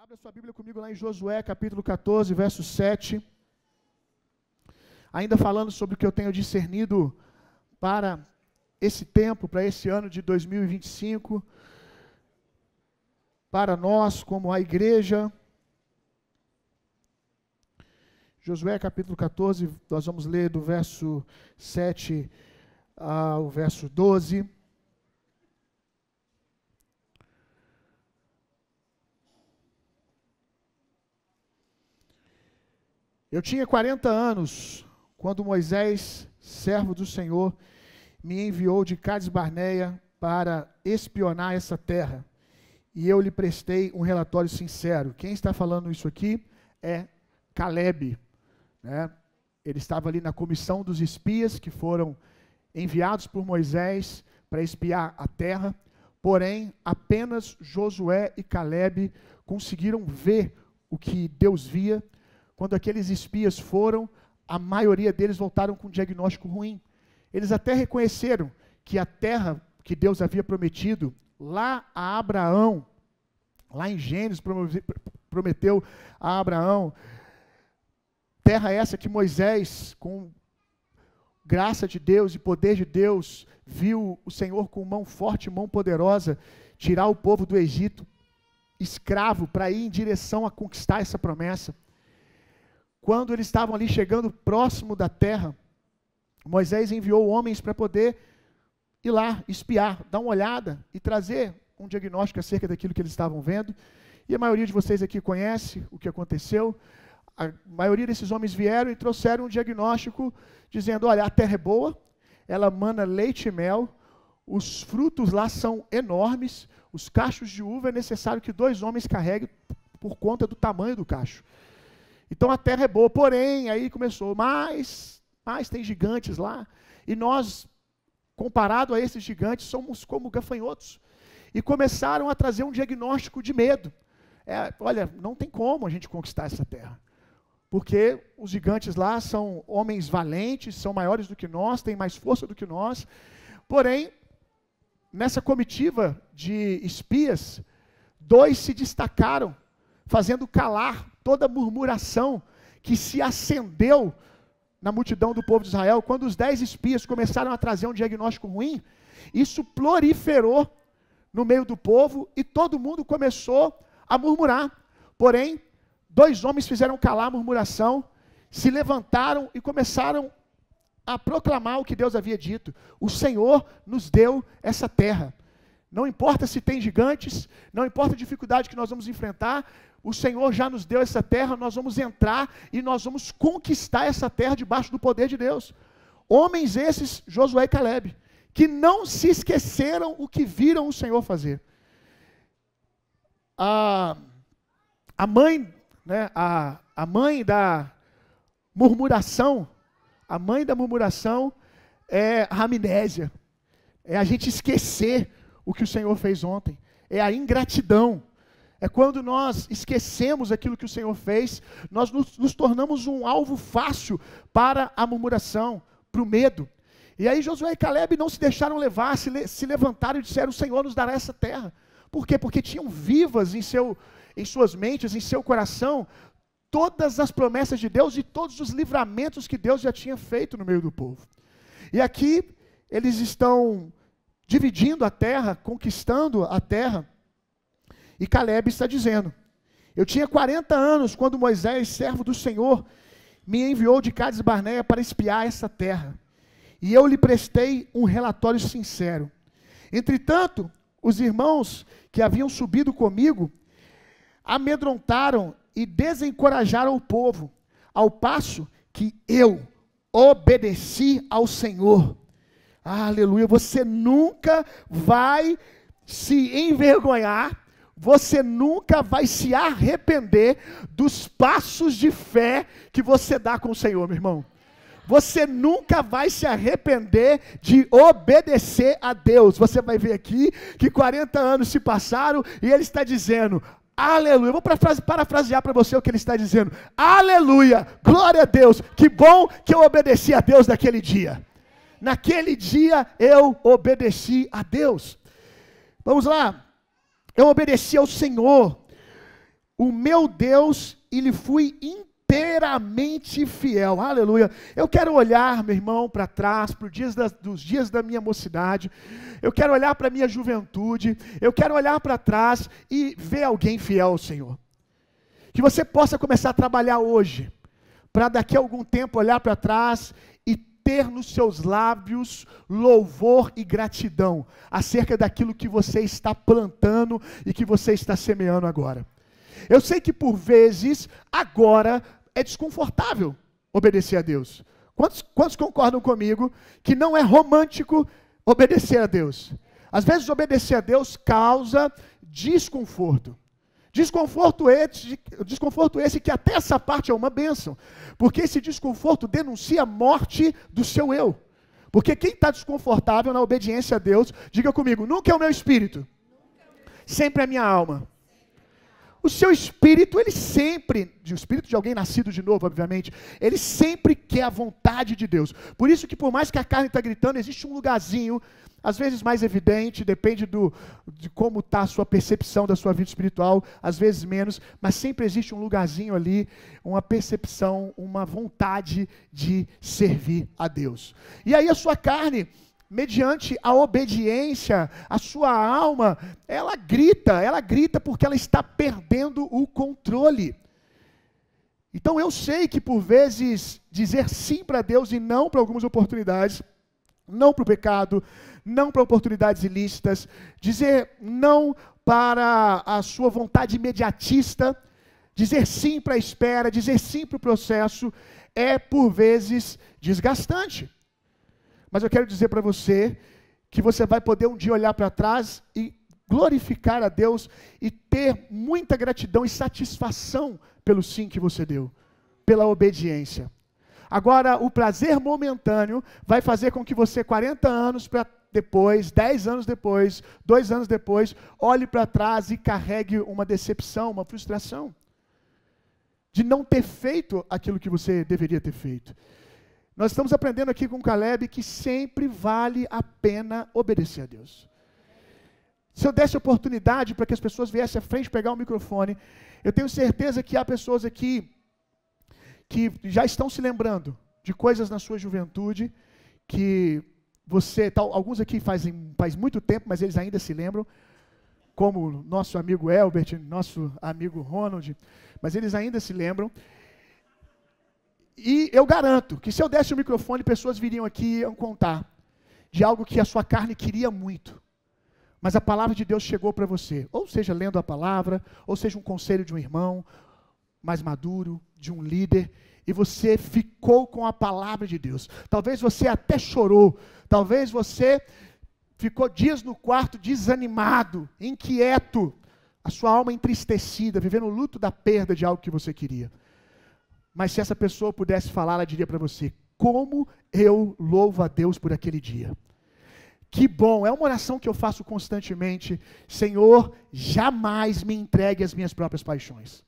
Abra sua Bíblia comigo lá em Josué, capítulo 14, verso 7. Ainda falando sobre o que eu tenho discernido para esse tempo, para esse ano de 2025, para nós como a igreja. Josué, capítulo 14, nós vamos ler do verso 7 ao verso 12. Eu tinha 40 anos, quando Moisés, servo do Senhor, me enviou de Cades Barneia para espionar essa terra. E eu lhe prestei um relatório sincero. Quem está falando isso aqui é Caleb, né? Ele estava ali na comissão dos espias que foram enviados por Moisés para espiar a terra. Porém, apenas Josué e Caleb conseguiram ver o que Deus via. Quando aqueles espias foram, a maioria deles voltaram com um diagnóstico ruim. Eles até reconheceram que a terra que Deus havia prometido, lá a Abraão, lá em Gênesis, prometeu a Abraão, terra essa que Moisés, com graça de Deus e poder de Deus, viu o Senhor com mão forte, mão poderosa, tirar o povo do Egito, escravo, para ir em direção a conquistar essa promessa. Quando eles estavam ali chegando próximo da terra, Moisés enviou homens para poder ir lá, espiar, dar uma olhada e trazer um diagnóstico acerca daquilo que eles estavam vendo. E a maioria de vocês aqui conhece o que aconteceu. A maioria desses homens vieram e trouxeram um diagnóstico dizendo: olha, a terra é boa, ela mana leite e mel, os frutos lá são enormes, os cachos de uva é necessário que 2 homens carreguem por conta do tamanho do cacho. Então a terra é boa, porém, aí começou, mas tem gigantes lá, e nós, comparado a esses gigantes, somos como gafanhotos. E começaram a trazer um diagnóstico de medo. Olha, não tem como a gente conquistar essa terra, porque os gigantes lá são homens valentes, são maiores do que nós, têm mais força do que nós. Porém, nessa comitiva de espias, 2 se destacaram, fazendo calar toda murmuração que se acendeu na multidão do povo de Israel. Quando os 10 espias começaram a trazer um diagnóstico ruim, isso proliferou no meio do povo e todo mundo começou a murmurar. Porém, 2 homens fizeram calar a murmuração, se levantaram e começaram a proclamar o que Deus havia dito: o Senhor nos deu essa terra. Não importa se tem gigantes, não importa a dificuldade que nós vamos enfrentar, o Senhor já nos deu essa terra, nós vamos entrar e nós vamos conquistar essa terra debaixo do poder de Deus. Homens esses, Josué e Caleb, que não se esqueceram o que viram o Senhor fazer. A mãe, né, a mãe da murmuração é a amnésia, é a gente esquecer o que o Senhor fez ontem, é a ingratidão. É quando nós esquecemos aquilo que o Senhor fez, nós nos tornamos um alvo fácil para a murmuração, para o medo. E aí Josué e Caleb não se deixaram levar, se levantaram e disseram: o Senhor nos dará essa terra. Por quê? Porque tinham vivas em suas mentes, em seu coração, todas as promessas de Deus e todos os livramentos que Deus já tinha feito no meio do povo. E aqui eles estão dividindo a terra, conquistando a terra. E Caleb está dizendo: eu tinha 40 anos quando Moisés, servo do Senhor, me enviou de Cades Barneia para espiar essa terra. E eu lhe prestei um relatório sincero. Entretanto, os irmãos que haviam subido comigo amedrontaram e desencorajaram o povo, ao passo que eu obedeci ao Senhor. Aleluia! Você nunca vai se envergonhar, você nunca vai se arrepender dos passos de fé que você dá com o Senhor, meu irmão. Você nunca vai se arrepender de obedecer a Deus. Você vai ver aqui que 40 anos se passaram e ele está dizendo: aleluia. Eu vou parafrasear para você o que ele está dizendo: aleluia, glória a Deus, que bom que eu obedeci a Deus naquele dia. Naquele dia eu obedeci a Deus. Vamos lá. Eu obedeci ao Senhor. o meu Deus e lhe fui inteiramente fiel. Aleluia. Eu quero olhar, meu irmão, para trás, para dos dias da minha mocidade. Eu quero olhar para a minha juventude. Eu quero olhar para trás e ver alguém fiel ao Senhor. Que você possa começar a trabalhar hoje, para daqui a algum tempo olhar para trás e ter nos seus lábios louvor e gratidão acerca daquilo que você está plantando e que você está semeando agora. Eu sei que por vezes, agora, é desconfortável obedecer a Deus. Quantos concordam comigo que não é romântico obedecer a Deus? Às vezes obedecer a Deus causa desconforto. Desconforto esse que até essa parte é uma bênção, porque esse desconforto denuncia a morte do seu eu. Porque quem está desconfortável na obediência a Deus, diga comigo, nunca é o meu espírito, sempre é a minha alma. O seu espírito, ele sempre, o espírito de alguém nascido de novo, obviamente, ele sempre quer a vontade de Deus. Por isso que por mais que a carne está gritando, existe um lugarzinho, às vezes mais evidente, depende de como está a sua percepção da sua vida espiritual, às vezes menos, mas sempre existe um lugarzinho ali, uma percepção, uma vontade de servir a Deus. E aí a sua carne, mediante a obediência, a sua alma, ela grita porque ela está perdendo o controle. Então eu sei que por vezes dizer sim para Deus e não para algumas oportunidades, não para o pecado, não para oportunidades ilícitas, dizer não para a sua vontade imediatista, dizer sim para a espera, dizer sim para o processo, é por vezes desgastante. Mas eu quero dizer para você que você vai poder um dia olhar para trás e glorificar a Deus e ter muita gratidão e satisfação pelo sim que você deu, pela obediência. Agora, o prazer momentâneo vai fazer com que você, 40 anos para depois, 10 anos depois, 2 anos depois, olhe para trás e carregue uma decepção, uma frustração de não ter feito aquilo que você deveria ter feito. Nós estamos aprendendo aqui com Caleb que sempre vale a pena obedecer a Deus. Se eu desse oportunidade para que as pessoas viessem à frente pegar o microfone, eu tenho certeza que há pessoas aqui que já estão se lembrando de coisas na sua juventude que alguns aqui faz muito tempo, mas eles ainda se lembram, como nosso amigo Elbert, nosso amigo Ronald, mas eles ainda se lembram. E eu garanto que se eu desse o microfone, pessoas viriam aqui e iam contar de algo que a sua carne queria muito, mas a palavra de Deus chegou para você, ou seja, lendo a palavra, ou seja, um conselho de um irmão mais maduro, de um líder, e você ficou com a palavra de Deus. Talvez você até chorou, talvez você ficou dias no quarto desanimado, inquieto, a sua alma entristecida, vivendo o luto da perda de algo que você queria. Mas se essa pessoa pudesse falar, ela diria para você, como eu louvo a Deus por aquele dia. Que bom, é uma oração que eu faço constantemente. Senhor, jamais me entregue às minhas próprias paixões.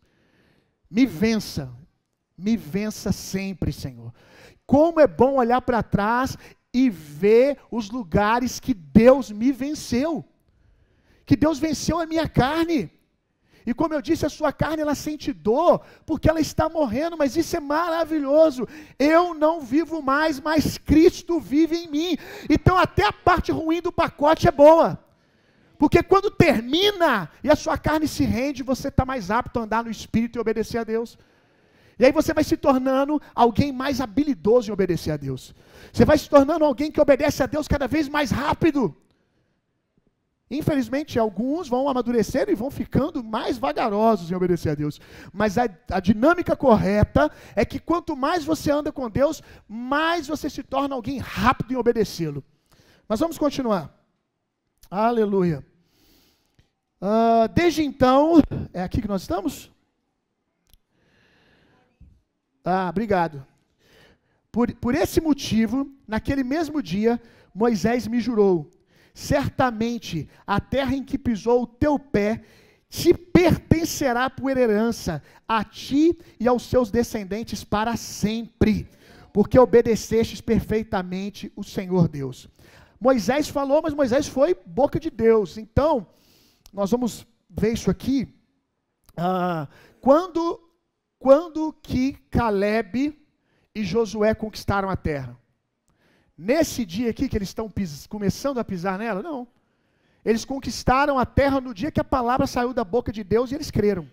Me vença sempre, Senhor. Como é bom olhar para trás e ver os lugares que Deus me venceu. Que Deus venceu a minha carne. E como eu disse, a sua carne, ela sente dor, porque ela está morrendo, mas isso é maravilhoso. Eu não vivo mais, mas Cristo vive em mim. Então até a parte ruim do pacote é boa. Porque quando termina e a sua carne se rende, você está mais apto a andar no Espírito e obedecer a Deus. E aí você vai se tornando alguém mais habilidoso em obedecer a Deus. Você vai se tornando alguém que obedece a Deus cada vez mais rápido. Infelizmente, alguns vão amadurecendo e vão ficando mais vagarosos em obedecer a Deus. Mas a dinâmica correta é que quanto mais você anda com Deus, mais você se torna alguém rápido em obedecê-lo. Mas vamos continuar. Aleluia. Desde então, é aqui que nós estamos? Obrigado. Por esse motivo, naquele mesmo dia, Moisés me jurou: certamente a terra em que pisou o teu pé te pertencerá por herança, a ti e aos seus descendentes para sempre, porque obedecestes perfeitamente o Senhor Deus. Moisés falou, mas Moisés foi boca de Deus. Então, nós vamos ver isso aqui Quando que Caleb e Josué conquistaram a terra? Nesse dia aqui que eles estão começando a pisar nela? Não. Eles conquistaram a terra no dia que a palavra saiu da boca de Deus e eles creram.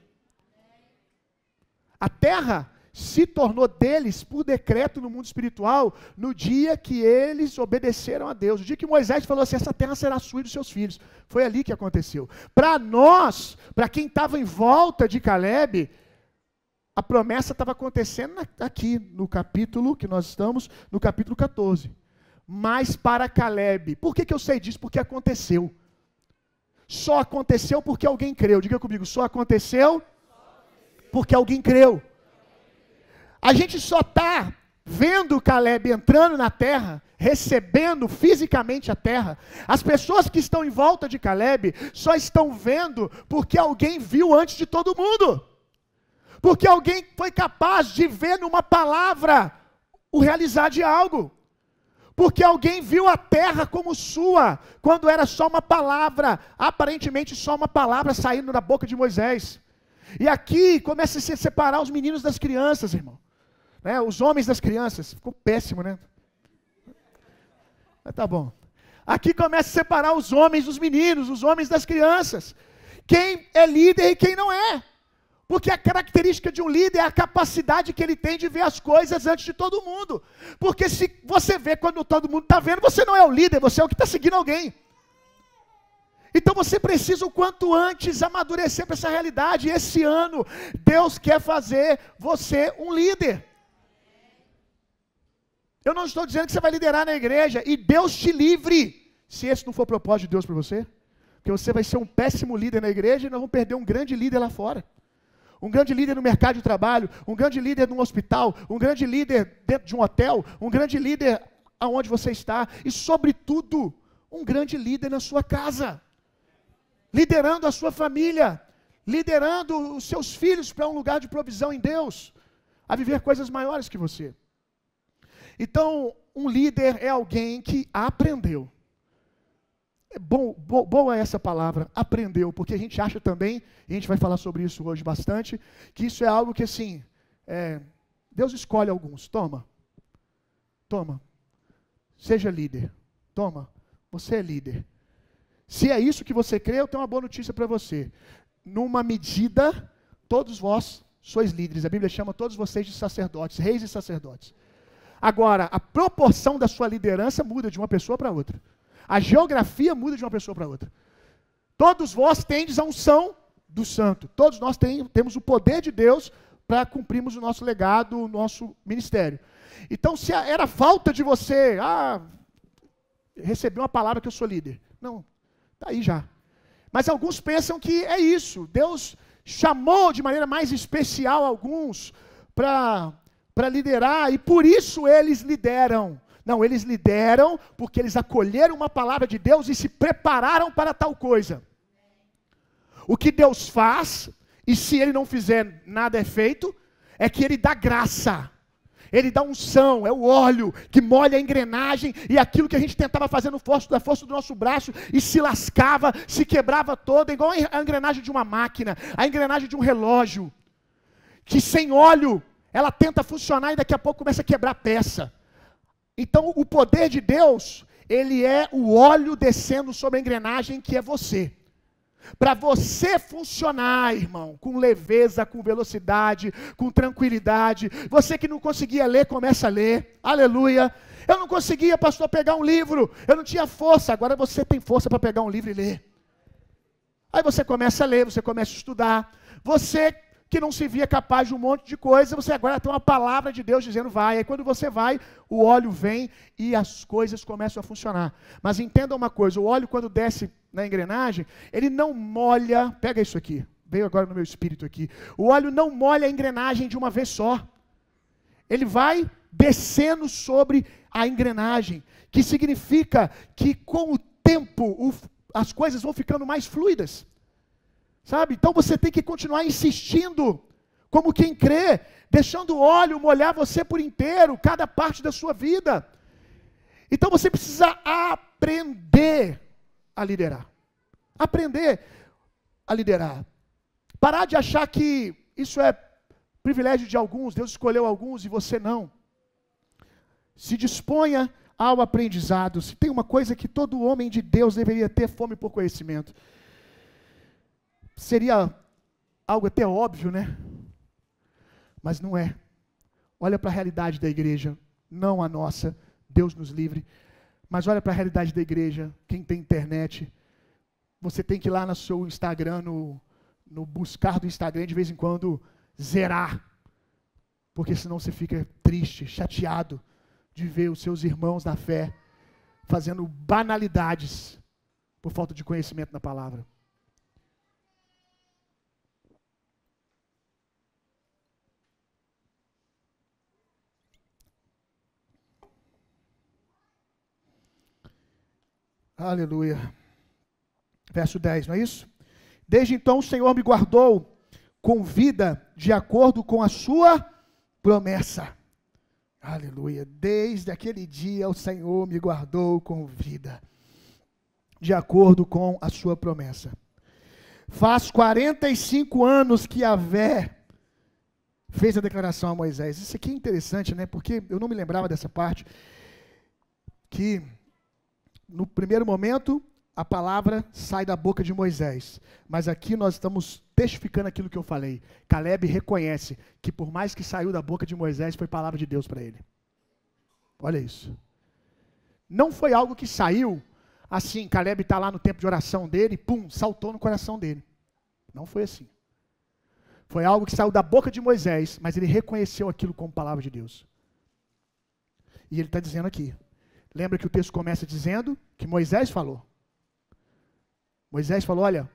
A terra se tornou deles por decreto no mundo espiritual no dia que eles obedeceram a Deus. O dia que Moisés falou assim, essa terra será sua e dos seus filhos. Foi ali que aconteceu. Para nós, para quem estava em volta de Caleb, a promessa estava acontecendo aqui no capítulo que nós estamos, no capítulo 14. Mas para Caleb, por que eu sei disso? Porque aconteceu. Só aconteceu porque alguém creu. Diga comigo, só aconteceu porque alguém creu. A gente só está vendo Caleb entrando na terra, recebendo fisicamente a terra. As pessoas que estão em volta de Caleb só estão vendo porque alguém viu antes de todo mundo. Porque alguém foi capaz de ver numa palavra o realizar de algo. Porque alguém viu a terra como sua, quando era só uma palavra, aparentemente só uma palavra saindo da boca de Moisés. E aqui começa a se separar os meninos das crianças, irmão. Né? Os homens das crianças. Ficou péssimo, né? Mas tá bom. Aqui começa a separar os homens dos meninos, os homens das crianças. Quem é líder e quem não é. Porque a característica de um líder é a capacidade que ele tem de ver as coisas antes de todo mundo. Porque se você vê quando todo mundo está vendo, você não é o líder, você é o que está seguindo alguém. Então você precisa o quanto antes amadurecer para essa realidade. E esse ano, Deus quer fazer você um líder. Eu não estou dizendo que você vai liderar na igreja, e Deus te livre, se esse não for o propósito de Deus para você. Porque você vai ser um péssimo líder na igreja e nós vamos perder um grande líder lá fora. Um grande líder no mercado de trabalho, um grande líder num hospital, um grande líder dentro de um hotel, um grande líder aonde você está, e sobretudo, um grande líder na sua casa, liderando a sua família, liderando os seus filhos para um lugar de provisão em Deus, a viver coisas maiores que você. Então, um líder é alguém que aprendeu. Boa essa palavra, aprendeu, porque a gente acha também, e a gente vai falar sobre isso hoje bastante, que isso é algo que assim, Deus escolhe alguns, toma, seja líder, toma, você é líder. Se é isso que você crê, eu tenho uma boa notícia para você. Numa medida, todos vós sois líderes, a Bíblia chama todos vocês de sacerdotes, reis e sacerdotes. Agora, a proporção da sua liderança muda de uma pessoa para outra. A geografia muda de uma pessoa para outra. Todos vós tendes a unção do santo. Todos nós temos o poder de Deus para cumprirmos o nosso legado, o nosso ministério. Então, se era falta de você, receber uma palavra que eu sou líder. Não, está aí já. Mas alguns pensam que é isso. Deus chamou de maneira mais especial alguns para liderar, e por isso eles lideram. Não, eles lideram porque eles acolheram uma palavra de Deus e se prepararam para tal coisa. O que Deus faz, e se Ele não fizer nada é feito, é que Ele dá graça. Ele dá unção, é o óleo que molha a engrenagem, e aquilo que a gente tentava fazer da força do nosso braço, e se lascava, se quebrava toda, igual a engrenagem de uma máquina, a engrenagem de um relógio, que sem óleo, ela tenta funcionar e daqui a pouco começa a quebrar peça. Então, o poder de Deus, ele é o óleo descendo sobre a engrenagem que é você. Para você funcionar, irmão, com leveza, com velocidade, com tranquilidade. Você que não conseguia ler, começa a ler. Aleluia. Eu não conseguia, pastor, pegar um livro. Eu não tinha força. Agora você tem força para pegar um livro e ler. Aí você começa a ler, você começa a estudar. Você que não se via capaz de um monte de coisa, você agora tem uma palavra de Deus dizendo vai. Aí quando você vai, o óleo vem e as coisas começam a funcionar. Mas entenda uma coisa, o óleo quando desce na engrenagem, ele não molha, pega isso aqui, veio agora no meu espírito aqui, o óleo não molha a engrenagem de uma vez só. Ele vai descendo sobre a engrenagem, que significa que com o tempo as coisas vão ficando mais fluidas. Sabe? Então você tem que continuar insistindo, como quem crê, deixando o óleo molhar você por inteiro, cada parte da sua vida. Então você precisa aprender a liderar. Aprender a liderar. Parar de achar que isso é privilégio de alguns, Deus escolheu alguns e você não. Se disponha ao aprendizado. Se tem uma coisa que todo homem de Deus deveria ter, fome por conhecimento. Seria algo até óbvio, né? Mas não é. Olha para a realidade da igreja, não a nossa, Deus nos livre. Mas olha para a realidade da igreja, quem tem internet, você tem que ir lá no seu Instagram, no buscar do Instagram, de vez em quando, zerar. Porque senão você fica triste, chateado de ver os seus irmãos na fé fazendo banalidades por falta de conhecimento na palavra. Aleluia. Verso 10, não é isso? Desde então o Senhor me guardou com vida de acordo com a sua promessa. Aleluia. Desde aquele dia o Senhor me guardou com vida, de acordo com a sua promessa. Faz 45 anos que Yahvé fez a declaração a Moisés. Isso aqui é interessante, né? Porque eu não me lembrava dessa parte, que no primeiro momento a palavra sai da boca de Moisés, mas aqui nós estamos testificando aquilo que eu falei. Caleb reconhece que por mais que saiu da boca de Moisés, foi palavra de Deus para ele. Olha isso. Não foi algo que saiu assim, Caleb está lá no tempo de oração dele, pum, saltou no coração dele. Não foi assim. Foi algo que saiu da boca de Moisés, mas ele reconheceu aquilo como palavra de Deus. E ele está dizendo aqui. Lembra que o texto começa dizendo que Moisés falou. Moisés falou, olha,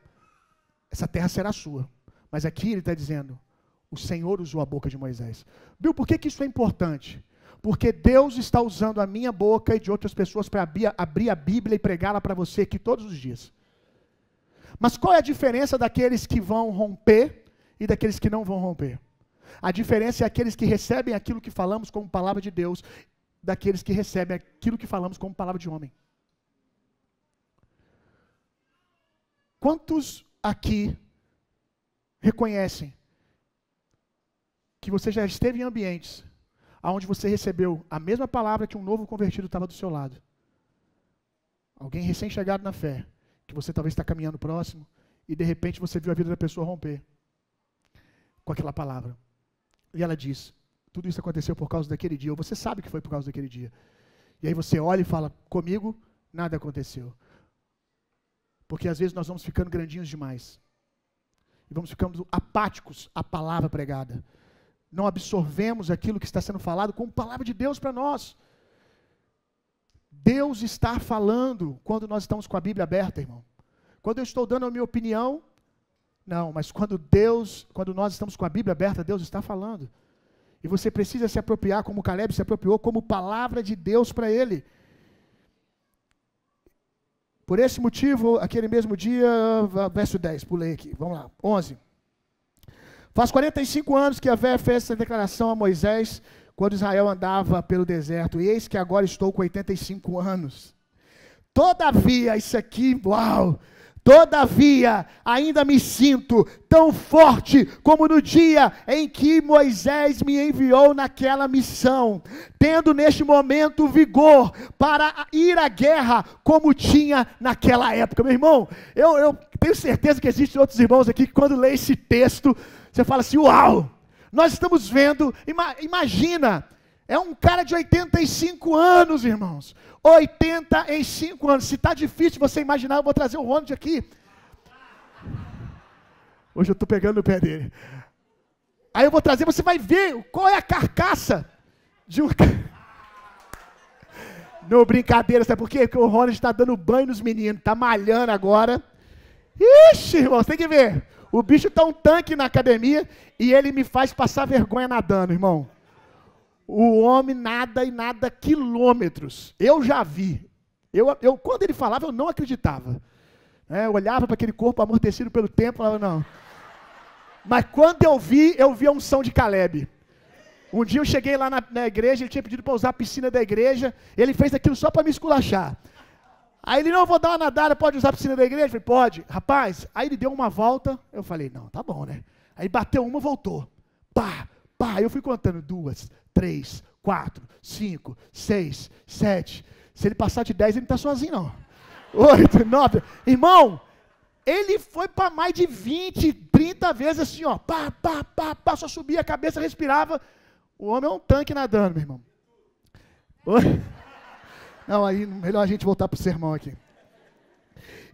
essa terra será sua. Mas aqui ele está dizendo, o Senhor usou a boca de Moisés. Bill, por que isso é importante? Porque Deus está usando a minha boca e de outras pessoas para abrir a Bíblia e pregá-la para você aqui todos os dias. Mas qual é a diferença daqueles que vão romper e daqueles que não vão romper? A diferença é aqueles que recebem aquilo que falamos como palavra de Deus, daqueles que recebem aquilo que falamos como palavra de homem. Quantos aqui reconhecem que você já esteve em ambientes onde você recebeu a mesma palavra que um novo convertido estava do seu lado? Alguém recém-chegado na fé, que você talvez está caminhando próximo, e de repente você viu a vida da pessoa romper com aquela palavra. E ela diz, tudo isso aconteceu por causa daquele dia, ou você sabe que foi por causa daquele dia. E aí você olha e fala, comigo nada aconteceu. Porque às vezes nós vamos ficando grandinhos demais. E vamos ficando apáticos à palavra pregada. Não absorvemos aquilo que está sendo falado como palavra de Deus para nós. Deus está falando quando nós estamos com a Bíblia aberta, irmão. Quando eu estou dando a minha opinião, não, mas quando nós estamos com a Bíblia aberta, Deus está falando. E você precisa se apropriar como Caleb se apropriou, como palavra de Deus para ele. Por esse motivo, aquele mesmo dia, verso 10, pulei aqui, vamos lá, 11. Faz 45 anos que Yahvé fez essa declaração a Moisés, quando Israel andava pelo deserto, e eis que agora estou com 85 anos. Todavia, isso aqui, uau! Todavia, ainda me sinto tão forte como no dia em que Moisés me enviou naquela missão, tendo neste momento vigor para ir à guerra como tinha naquela época. Meu irmão, eu tenho certeza que existem outros irmãos aqui que quando lê esse texto, você fala assim, uau, nós estamos vendo, imagina, é um cara de 85 anos, irmãos. 85 anos. Se está difícil você imaginar, eu vou trazer o Ronald aqui. Hoje eu estou pegando no pé dele. Aí eu vou trazer, você vai ver qual é a carcaça de um... Não, brincadeira, sabe por quê? Porque o Ronald está dando banho nos meninos, está malhando agora. Ixi, irmão, você tem que ver. O bicho está um tanque na academia e ele me faz passar vergonha nadando, irmão. O homem nada e nada quilômetros. Eu já vi. Quando ele falava, eu não acreditava. Eu olhava para aquele corpo amortecido pelo tempo, falava, não. Mas quando eu vi a unção de Caleb. Um dia eu cheguei lá na igreja, ele tinha pedido para usar a piscina da igreja, ele fez aquilo só para me esculachar. Aí ele, não, eu vou dar uma nadada, pode usar a piscina da igreja? Eu falei, pode. Rapaz, aí ele deu uma volta, eu falei, não, tá bom, né? Aí bateu uma, voltou. Pá, pá, eu fui contando 2, 3, 4, 5, 6, 7. Se ele passar de 10, ele não está sozinho, não. 8, 9. Irmão, ele foi para mais de 20, 30 vezes assim, ó. Pá, pá, pá, pá, só subia a cabeça, respirava. O homem é um tanque nadando, meu irmão. Oi? Não, aí melhor a gente voltar para o sermão aqui.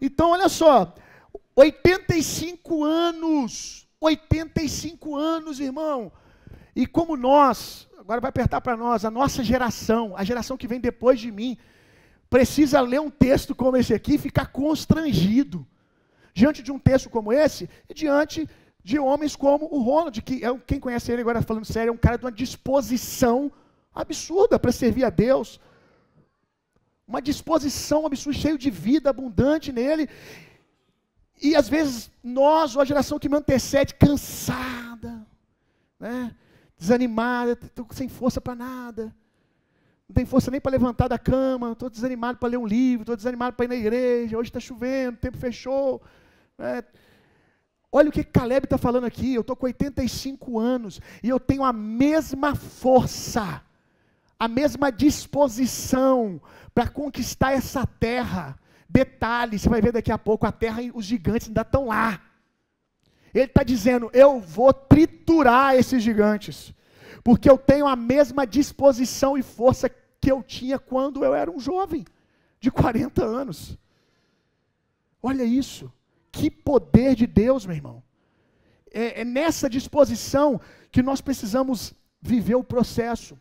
Então, olha só. 85 anos. 85 anos, irmão. E como nós, agora vai apertar para nós, a nossa geração, a geração que vem depois de mim, precisa ler um texto como esse aqui e ficar constrangido diante de um texto como esse e diante de homens como o Ronald, que quem conhece ele agora falando sério, é um cara de uma disposição absurda para servir a Deus, uma disposição absurda, cheio de vida abundante nele. E às vezes nós, ou a geração que me antecede, cansada, né? Desanimada, estou sem força para nada, não tem força nem para levantar da cama, estou desanimado para ler um livro, estou desanimado para ir na igreja, hoje está chovendo, o tempo fechou. Né? Olha o que Caleb está falando aqui, eu estou com 85 anos e eu tenho a mesma força, a mesma disposição para conquistar essa terra. Detalhe, você vai ver daqui a pouco, a terra, os gigantes ainda estão lá. Ele está dizendo, eu vou triturar esses gigantes, porque eu tenho a mesma disposição e força que eu tinha quando eu era um jovem, de 40 anos. Olha isso, que poder de Deus, meu irmão. É nessa disposição que nós precisamos viver o processo,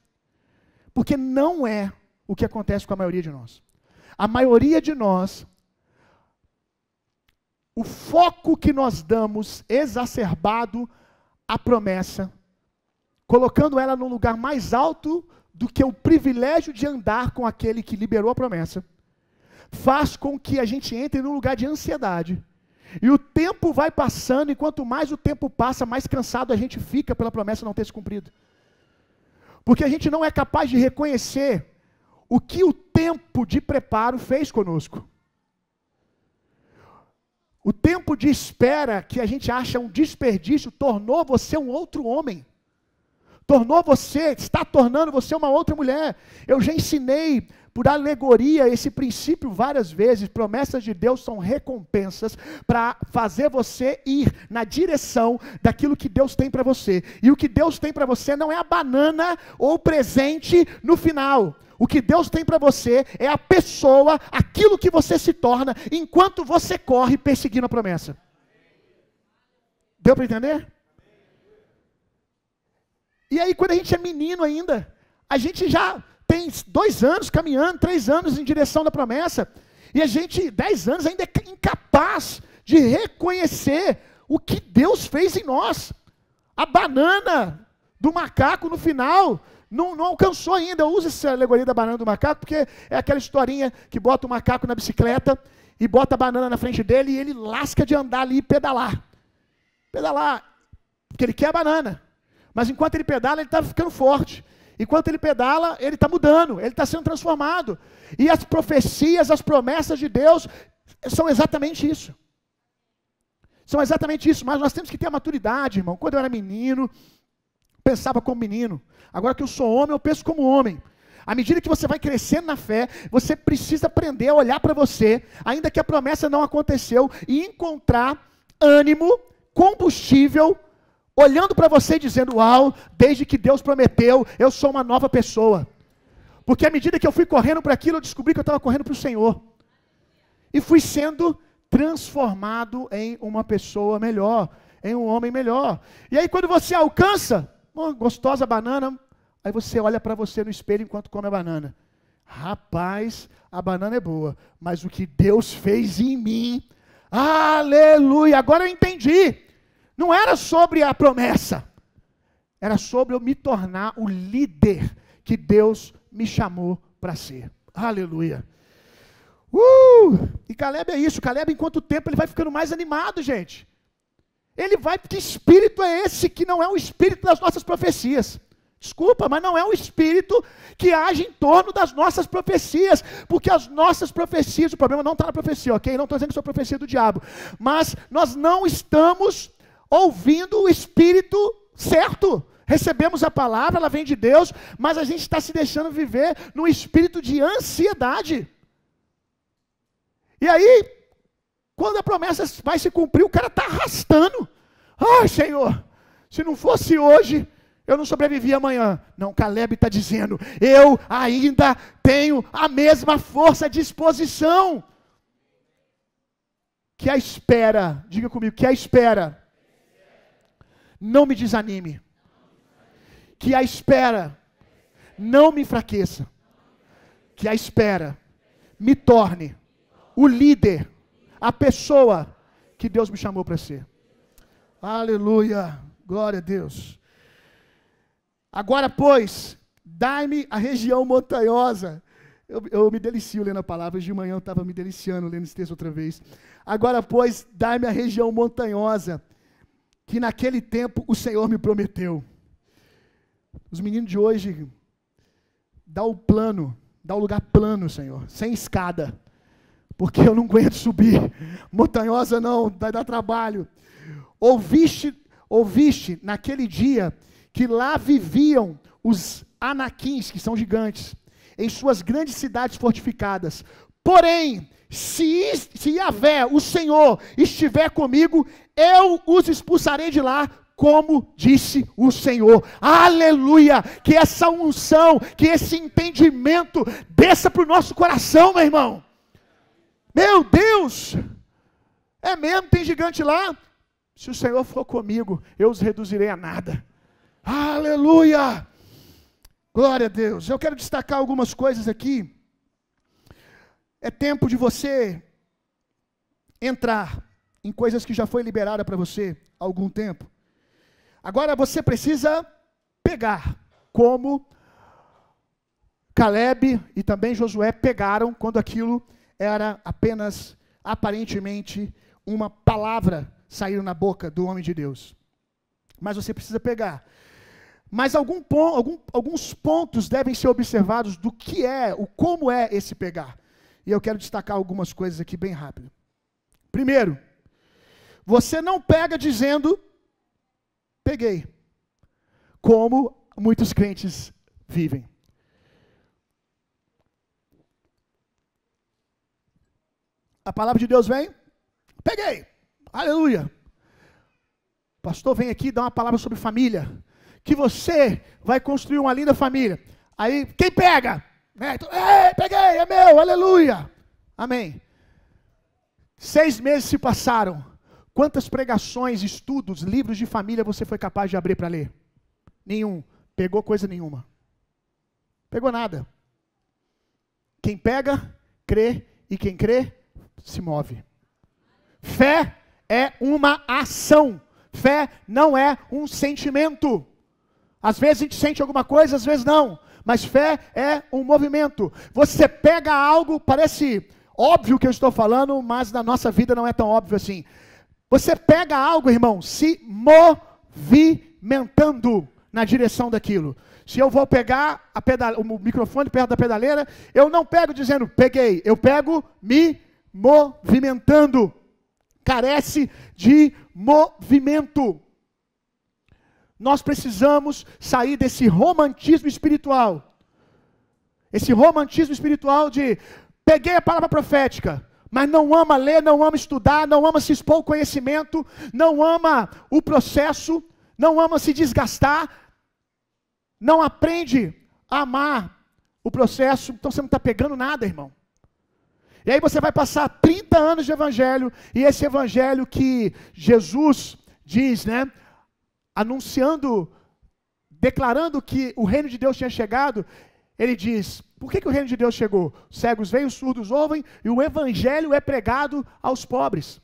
porque não é o que acontece com a maioria de nós. A maioria de nós, o foco que nós damos exacerbado à promessa, colocando ela num lugar mais alto do que o privilégio de andar com aquele que liberou a promessa, faz com que a gente entre num lugar de ansiedade. E o tempo vai passando, e quanto mais o tempo passa, mais cansado a gente fica pela promessa não ter se cumprido. Porque a gente não é capaz de reconhecer o que o tempo de preparo fez conosco. O tempo de espera que a gente acha um desperdício tornou você um outro homem. Está tornando você uma outra mulher. Eu já ensinei por alegoria esse princípio várias vezes. Promessas de Deus são recompensas para fazer você ir na direção daquilo que Deus tem para você. E o que Deus tem para você não é a banana ou o presente no final. O que Deus tem para você é a pessoa, aquilo que você se torna, enquanto você corre perseguindo a promessa. Deu para entender? E aí, quando a gente é menino ainda, a gente já tem 2 anos caminhando, 3 anos em direção da promessa, e a gente, 10 anos, ainda é incapaz de reconhecer o que Deus fez em nós. A banana do macaco no final não alcançou ainda. Eu uso essa alegoria da banana do macaco, porque é aquela historinha que bota o macaco na bicicleta e bota a banana na frente dele e ele lasca de andar ali e pedalar. Pedalar, porque ele quer a banana. Mas enquanto ele pedala, ele está ficando forte. Enquanto ele pedala, ele está mudando, ele está sendo transformado. E as profecias, as promessas de Deus são exatamente isso. São exatamente isso, mas nós temos que ter a maturidade, irmão. Quando eu era menino, pensava como menino. Agora que eu sou homem, eu penso como homem. À medida que você vai crescendo na fé, você precisa aprender a olhar para você, ainda que a promessa não aconteceu, e encontrar ânimo, combustível, olhando para você e dizendo, uau, desde que Deus prometeu, eu sou uma nova pessoa. Porque à medida que eu fui correndo para aquilo, eu descobri que eu estava correndo para o Senhor. E fui sendo transformado em uma pessoa melhor, em um homem melhor. E aí quando você alcança, gostosa banana, aí você olha para você no espelho enquanto come a banana. Rapaz, a banana é boa, mas o que Deus fez em mim, aleluia, agora eu entendi. Não era sobre a promessa, era sobre eu me tornar o líder que Deus me chamou para ser. Aleluia. E Caleb é isso. Caleb, enquanto tempo, ele vai ficando mais animado, gente. Ele vai, que espírito é esse que não é o espírito das nossas profecias? Desculpa, mas não é um espírito que age em torno das nossas profecias, porque as nossas profecias, o problema não está na profecia, ok? Não estou dizendo que isso é profecia do diabo, mas nós não estamos ouvindo o espírito certo. Recebemos a palavra, ela vem de Deus, mas a gente está se deixando viver num espírito de ansiedade. E aí, quando a promessa vai se cumprir, o cara está arrastando. Ai, Senhor, se não fosse hoje, eu não sobrevivi amanhã. Não, Caleb está dizendo, eu ainda tenho a mesma força de disposição. Que a espera, diga comigo, que a espera não me desanime. Que a espera não me enfraqueça. Que a espera me torne o líder, a pessoa que Deus me chamou para ser. Aleluia, glória a Deus. Agora, pois, dai-me a região montanhosa. Eu me delicio lendo a palavra, hoje de manhã eu estava me deliciando lendo esse texto outra vez. Agora, pois, dai-me a região montanhosa, que naquele tempo o Senhor me prometeu. Os meninos de hoje, dá o lugar plano, Senhor, sem escada, porque eu não aguento subir. Montanhosa não, vai dar trabalho. Ouviste naquele dia que lá viviam os anaquins, que são gigantes, em suas grandes cidades fortificadas. Porém, se Yahvé, o Senhor, estiver comigo, eu os expulsarei de lá, como disse o Senhor. Aleluia! Que essa unção, que esse entendimento desça para o nosso coração, meu irmão. Meu Deus! É mesmo, tem gigante lá? Se o Senhor for comigo, eu os reduzirei a nada. Aleluia! Glória a Deus. Eu quero destacar algumas coisas aqui. É tempo de você entrar em coisas que já foi liberada para você há algum tempo. Agora você precisa pegar, como Caleb e também Josué pegaram quando aquilo era apenas, aparentemente, uma palavra saindo na boca do homem de Deus. Mas você precisa pegar. Mas alguns pontos devem ser observados do que é, como é esse pegar. E eu quero destacar algumas coisas aqui bem rápido. Primeiro, você não pega dizendo, peguei, como muitos crentes vivem. A palavra de Deus vem, peguei, aleluia. Pastor, vem aqui dar uma palavra sobre família, que você vai construir uma linda família. Aí, quem pega? Peguei, é meu, aleluia. Amém. 6 meses se passaram. Quantas pregações, estudos, livros de família você foi capaz de abrir para ler? Nenhum. Pegou coisa nenhuma. Pegou nada. Quem pega, crê, e quem crê, se move. Fé é uma ação. Fé não é um sentimento. Às vezes a gente sente alguma coisa, às vezes não. Mas fé é um movimento. Você pega algo, parece óbvio que eu estou falando, mas na nossa vida não é tão óbvio assim. Você pega algo, irmão, se movimentando na direção daquilo. Se eu vou pegar o microfone perto da pedaleira, eu não pego dizendo peguei, eu pego me movimentando. Carece de movimento. Nós precisamos sair desse romantismo espiritual. Esse romantismo espiritual de peguei a palavra profética, mas não ama ler, não ama estudar, não ama se expor ao conhecimento, não ama o processo, não ama se desgastar, não aprende a amar o processo, então você não está pegando nada, irmão. E aí você vai passar 30 anos de evangelho, e esse evangelho que Jesus diz, né, anunciando, declarando que o reino de Deus tinha chegado, ele diz, por que o reino de Deus chegou? Os cegos veem, os surdos ouvem, e o evangelho é pregado aos pobres.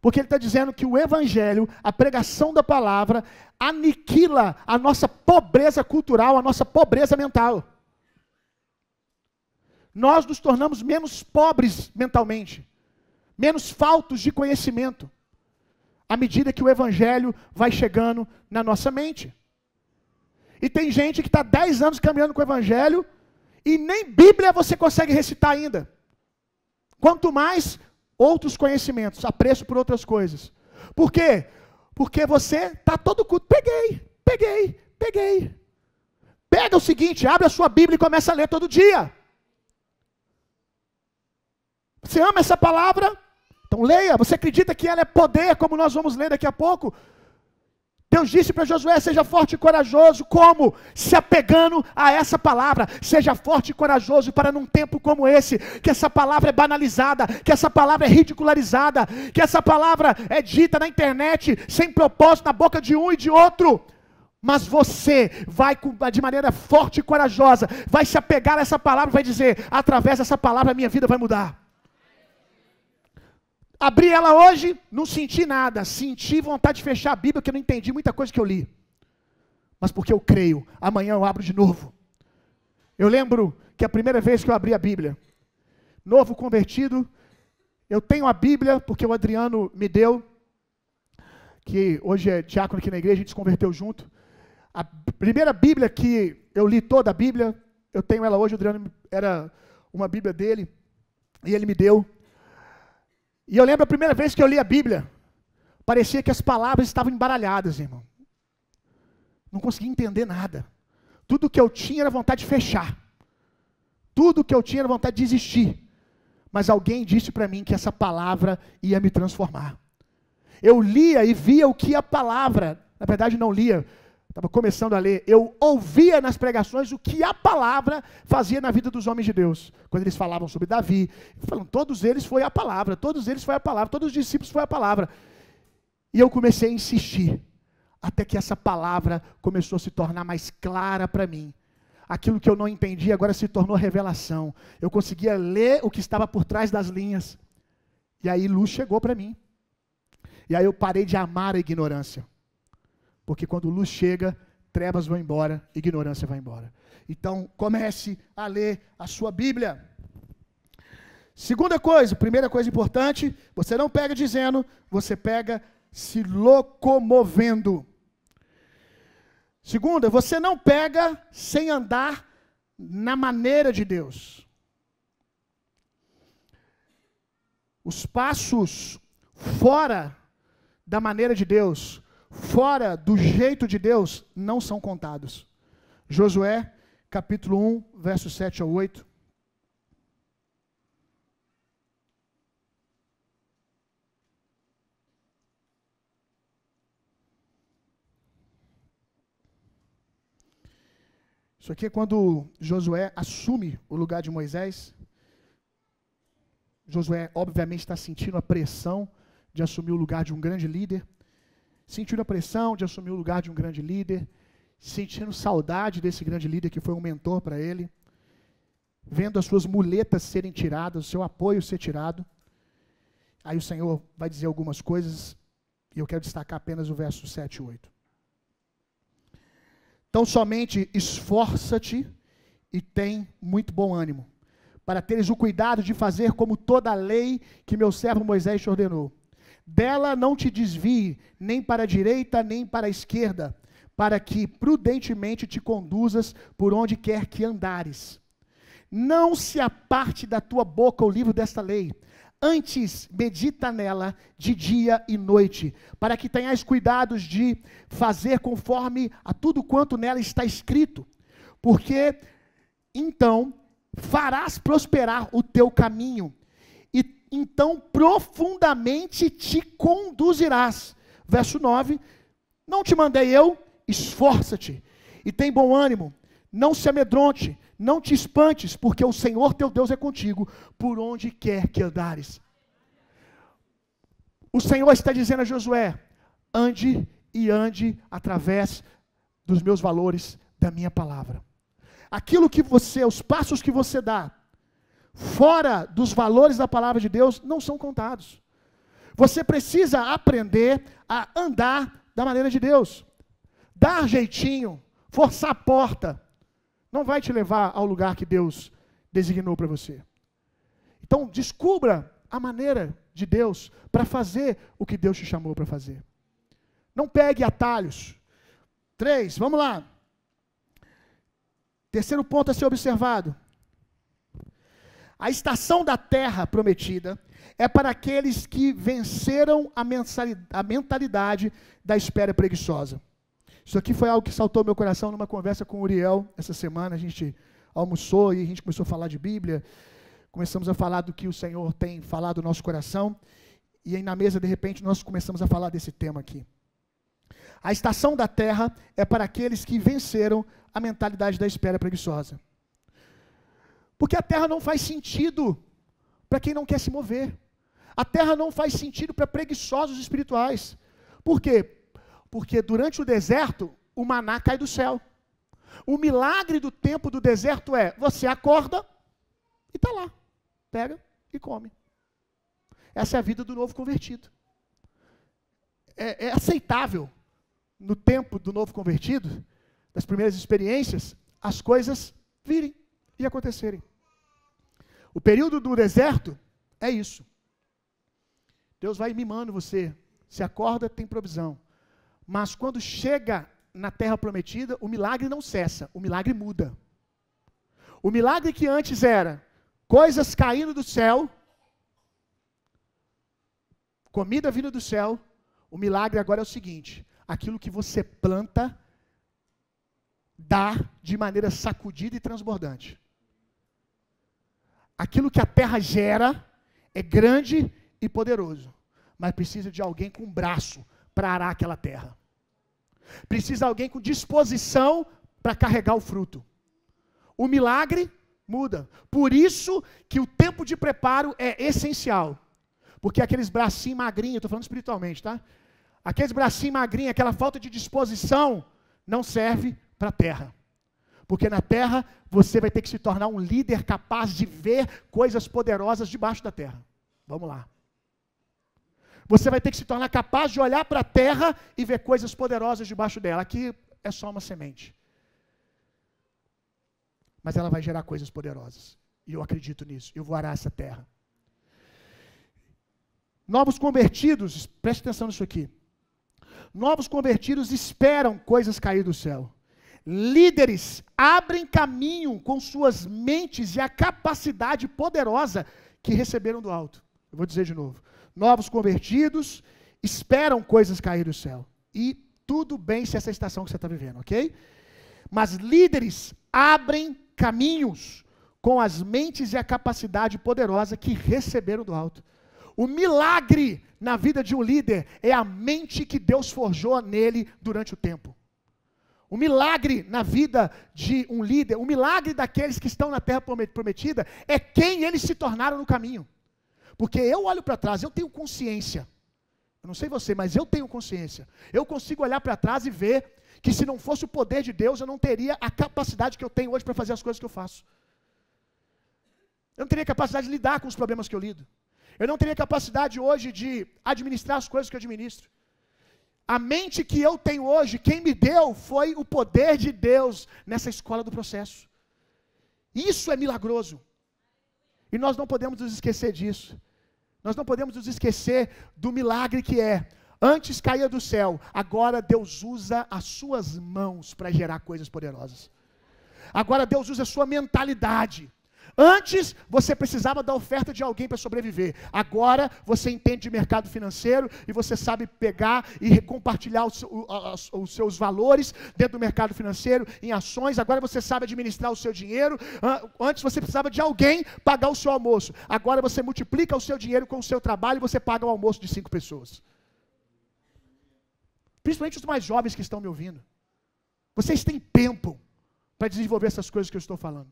Porque ele está dizendo que o evangelho, a pregação da palavra, aniquila a nossa pobreza cultural, a nossa pobreza mental. Nós nos tornamos menos pobres mentalmente, menos faltos de conhecimento, à medida que o evangelho vai chegando na nossa mente. E tem gente que está 10 anos caminhando com o Evangelho e nem Bíblia você consegue recitar ainda. Quanto mais outros conhecimentos, apreço por outras coisas. Por quê? Porque você está todo culto. Peguei. Pega o seguinte, abre a sua Bíblia e começa a ler todo dia. Você ama essa palavra? Então leia. Você acredita que ela é poder, como nós vamos ler daqui a pouco? Deus disse para Josué, seja forte e corajoso. Como? Se apegando a essa palavra. Seja forte e corajoso para num tempo como esse, que essa palavra é banalizada, que essa palavra é ridicularizada, que essa palavra é dita na internet, sem propósito, na boca de um e de outro. Mas você vai de maneira forte e corajosa, vai se apegar a essa palavra, vai dizer, através dessa palavra a minha vida vai mudar. Abri ela hoje, não senti nada, senti vontade de fechar a Bíblia, porque eu não entendi muita coisa que eu li. Mas porque eu creio, amanhã eu abro de novo. Eu lembro que a primeira vez que eu abri a Bíblia, novo convertido, eu tenho a Bíblia, porque o Adriano me deu, que hoje é diácono aqui na igreja, a gente se converteu junto. A primeira Bíblia que eu li toda a Bíblia, eu tenho ela hoje, o Adriano era uma Bíblia dele, e ele me deu. E eu lembro a primeira vez que eu li a Bíblia, parecia que as palavras estavam embaralhadas, irmão. Não conseguia entender nada. Tudo que eu tinha era vontade de fechar. Tudo que eu tinha era vontade de desistir. Mas alguém disse para mim que essa palavra ia me transformar. Eu lia e via o que a palavra, na verdade não lia, estava começando a ler, eu ouvia nas pregações o que a palavra fazia na vida dos homens de Deus. Quando eles falavam sobre Davi, todos eles foi a palavra, todos os discípulos foi a palavra. E eu comecei a insistir, até que essa palavra começou a se tornar mais clara para mim. Aquilo que eu não entendia agora se tornou revelação. Eu conseguia ler o que estava por trás das linhas. E aí luz chegou para mim. E aí eu parei de amar a ignorância. Porque quando luz chega, trevas vão embora, ignorância vai embora. Então, comece a ler a sua Bíblia. Segunda coisa, primeira coisa importante, você não pega dizendo, você pega se locomovendo. Segunda, você não pega sem andar na maneira de Deus. Os passos fora da maneira de Deus, fora do jeito de Deus, não são contados. Josué, capítulo 1, versos 7 ao 8. Isso aqui é quando Josué assume o lugar de Moisés. Josué, obviamente, está sentindo a pressão de assumir o lugar de um grande líder. Sentindo a pressão de assumir o lugar de um grande líder. Sentindo saudade desse grande líder que foi um mentor para ele. Vendo as suas muletas serem tiradas, o seu apoio ser tirado. Aí o Senhor vai dizer algumas coisas, e eu quero destacar apenas o verso 7 e 8. Então somente esforça-te e tem muito bom ânimo, para teres o cuidado de fazer como toda a lei que meu servo Moisés te ordenou. Dela não te desvie, nem para a direita, nem para a esquerda, para que prudentemente te conduzas por onde quer que andares. Não se aparte da tua boca o livro desta lei, antes medita nela de dia e noite, para que tenhas cuidados de fazer conforme a tudo quanto nela está escrito, porque então farás prosperar o teu caminho, e então profundamente te conduzirás. Verso 9, não te mandei eu? Esforça-te, e tem bom ânimo, não se amedronte, não te espantes, porque o Senhor teu Deus é contigo, por onde quer que andares. O Senhor está dizendo a Josué, ande e ande através dos meus valores, da minha palavra. Aquilo que você, os passos que você dá, fora dos valores da palavra de Deus, não são contados. Você precisa aprender a andar da maneira de Deus. Dar jeitinho, forçar a porta, não vai te levar ao lugar que Deus designou para você. Então, descubra a maneira de Deus para fazer o que Deus te chamou para fazer. Não pegue atalhos. 3, vamos lá. Terceiro ponto a ser observado. A estação da terra prometida é para aqueles que venceram a mentalidade da espera preguiçosa. Isso aqui foi algo que saltou ao meu coração numa conversa com o Uriel essa semana. A gente almoçou e a gente começou a falar de Bíblia. Começamos a falar do que o Senhor tem falado no nosso coração. E aí na mesa, de repente, nós começamos a falar desse tema aqui. A estação da terra é para aqueles que venceram a mentalidade da espera preguiçosa. Porque a terra não faz sentido para quem não quer se mover. A terra não faz sentido para preguiçosos espirituais. Por quê? Porque durante o deserto, o maná cai do céu. O milagre do tempo do deserto é, você acorda e está lá. Pega e come. Essa é a vida do novo convertido. É aceitável, no tempo do novo convertido, das primeiras experiências, as coisas virem e acontecerem. O período do deserto é isso. Deus vai mimando você. Se acorda, tem provisão. Mas quando chega na terra prometida, o milagre não cessa, o milagre muda. O milagre que antes era coisas caindo do céu, comida vindo do céu, o milagre agora é o seguinte: aquilo que você planta, dá de maneira sacudida e transbordante. Aquilo que a terra gera é grande e poderoso, mas precisa de alguém com um braço para arar aquela terra. Precisa de alguém com disposição para carregar o fruto. O milagre muda. Por isso que o tempo de preparo é essencial. Porque aqueles bracinhos magrinhos, eu estou falando espiritualmente, tá? Aqueles bracinhos magrinhos, aquela falta de disposição, não serve para a terra. Porque na terra você vai ter que se tornar um líder capaz de ver coisas poderosas debaixo da terra. Vamos lá. Você vai ter que se tornar capaz de olhar para a terra e ver coisas poderosas debaixo dela. Aqui é só uma semente. Mas ela vai gerar coisas poderosas. E eu acredito nisso. Eu vou arar essa terra. Novos convertidos, preste atenção nisso aqui. Novos convertidos esperam coisas cair do céu. Líderes abrem caminho com suas mentes e a capacidade poderosa que receberam do alto. Eu vou dizer de novo. Novos convertidos esperam coisas cair do céu. E tudo bem se essa estação que você está vivendo, ok? Mas líderes abrem caminhos com as mentes e a capacidade poderosa que receberam do alto. O milagre na vida de um líder é a mente que Deus forjou nele durante o tempo. O milagre na vida de um líder, o milagre daqueles que estão na terra prometida, é quem eles se tornaram no caminho. Porque eu olho para trás, eu tenho consciência. Eu não sei você, mas eu tenho consciência. Eu consigo olhar para trás e ver que se não fosse o poder de Deus, eu não teria a capacidade que eu tenho hoje para fazer as coisas que eu faço. Eu não teria capacidade de lidar com os problemas que eu lido. Eu não teria capacidade hoje de administrar as coisas que eu administro. A mente que eu tenho hoje, quem me deu foi o poder de Deus nessa escola do processo. Isso é milagroso. E nós não podemos nos esquecer disso. Nós não podemos nos esquecer do milagre que é. Antes caía do céu, agora Deus usa as suas mãos para gerar coisas poderosas. Agora Deus usa a sua mentalidade. Antes você precisava da oferta de alguém para sobreviver. Agora você entende de mercado financeiro e você sabe pegar e compartilhar os seus valores dentro do mercado financeiro em ações. Agora você sabe administrar o seu dinheiro. Antes você precisava de alguém pagar o seu almoço. Agora você multiplica o seu dinheiro com o seu trabalho e você paga o almoço de 5 pessoas. Principalmente os mais jovens que estão me ouvindo. Vocês têm tempo para desenvolver essas coisas que eu estou falando.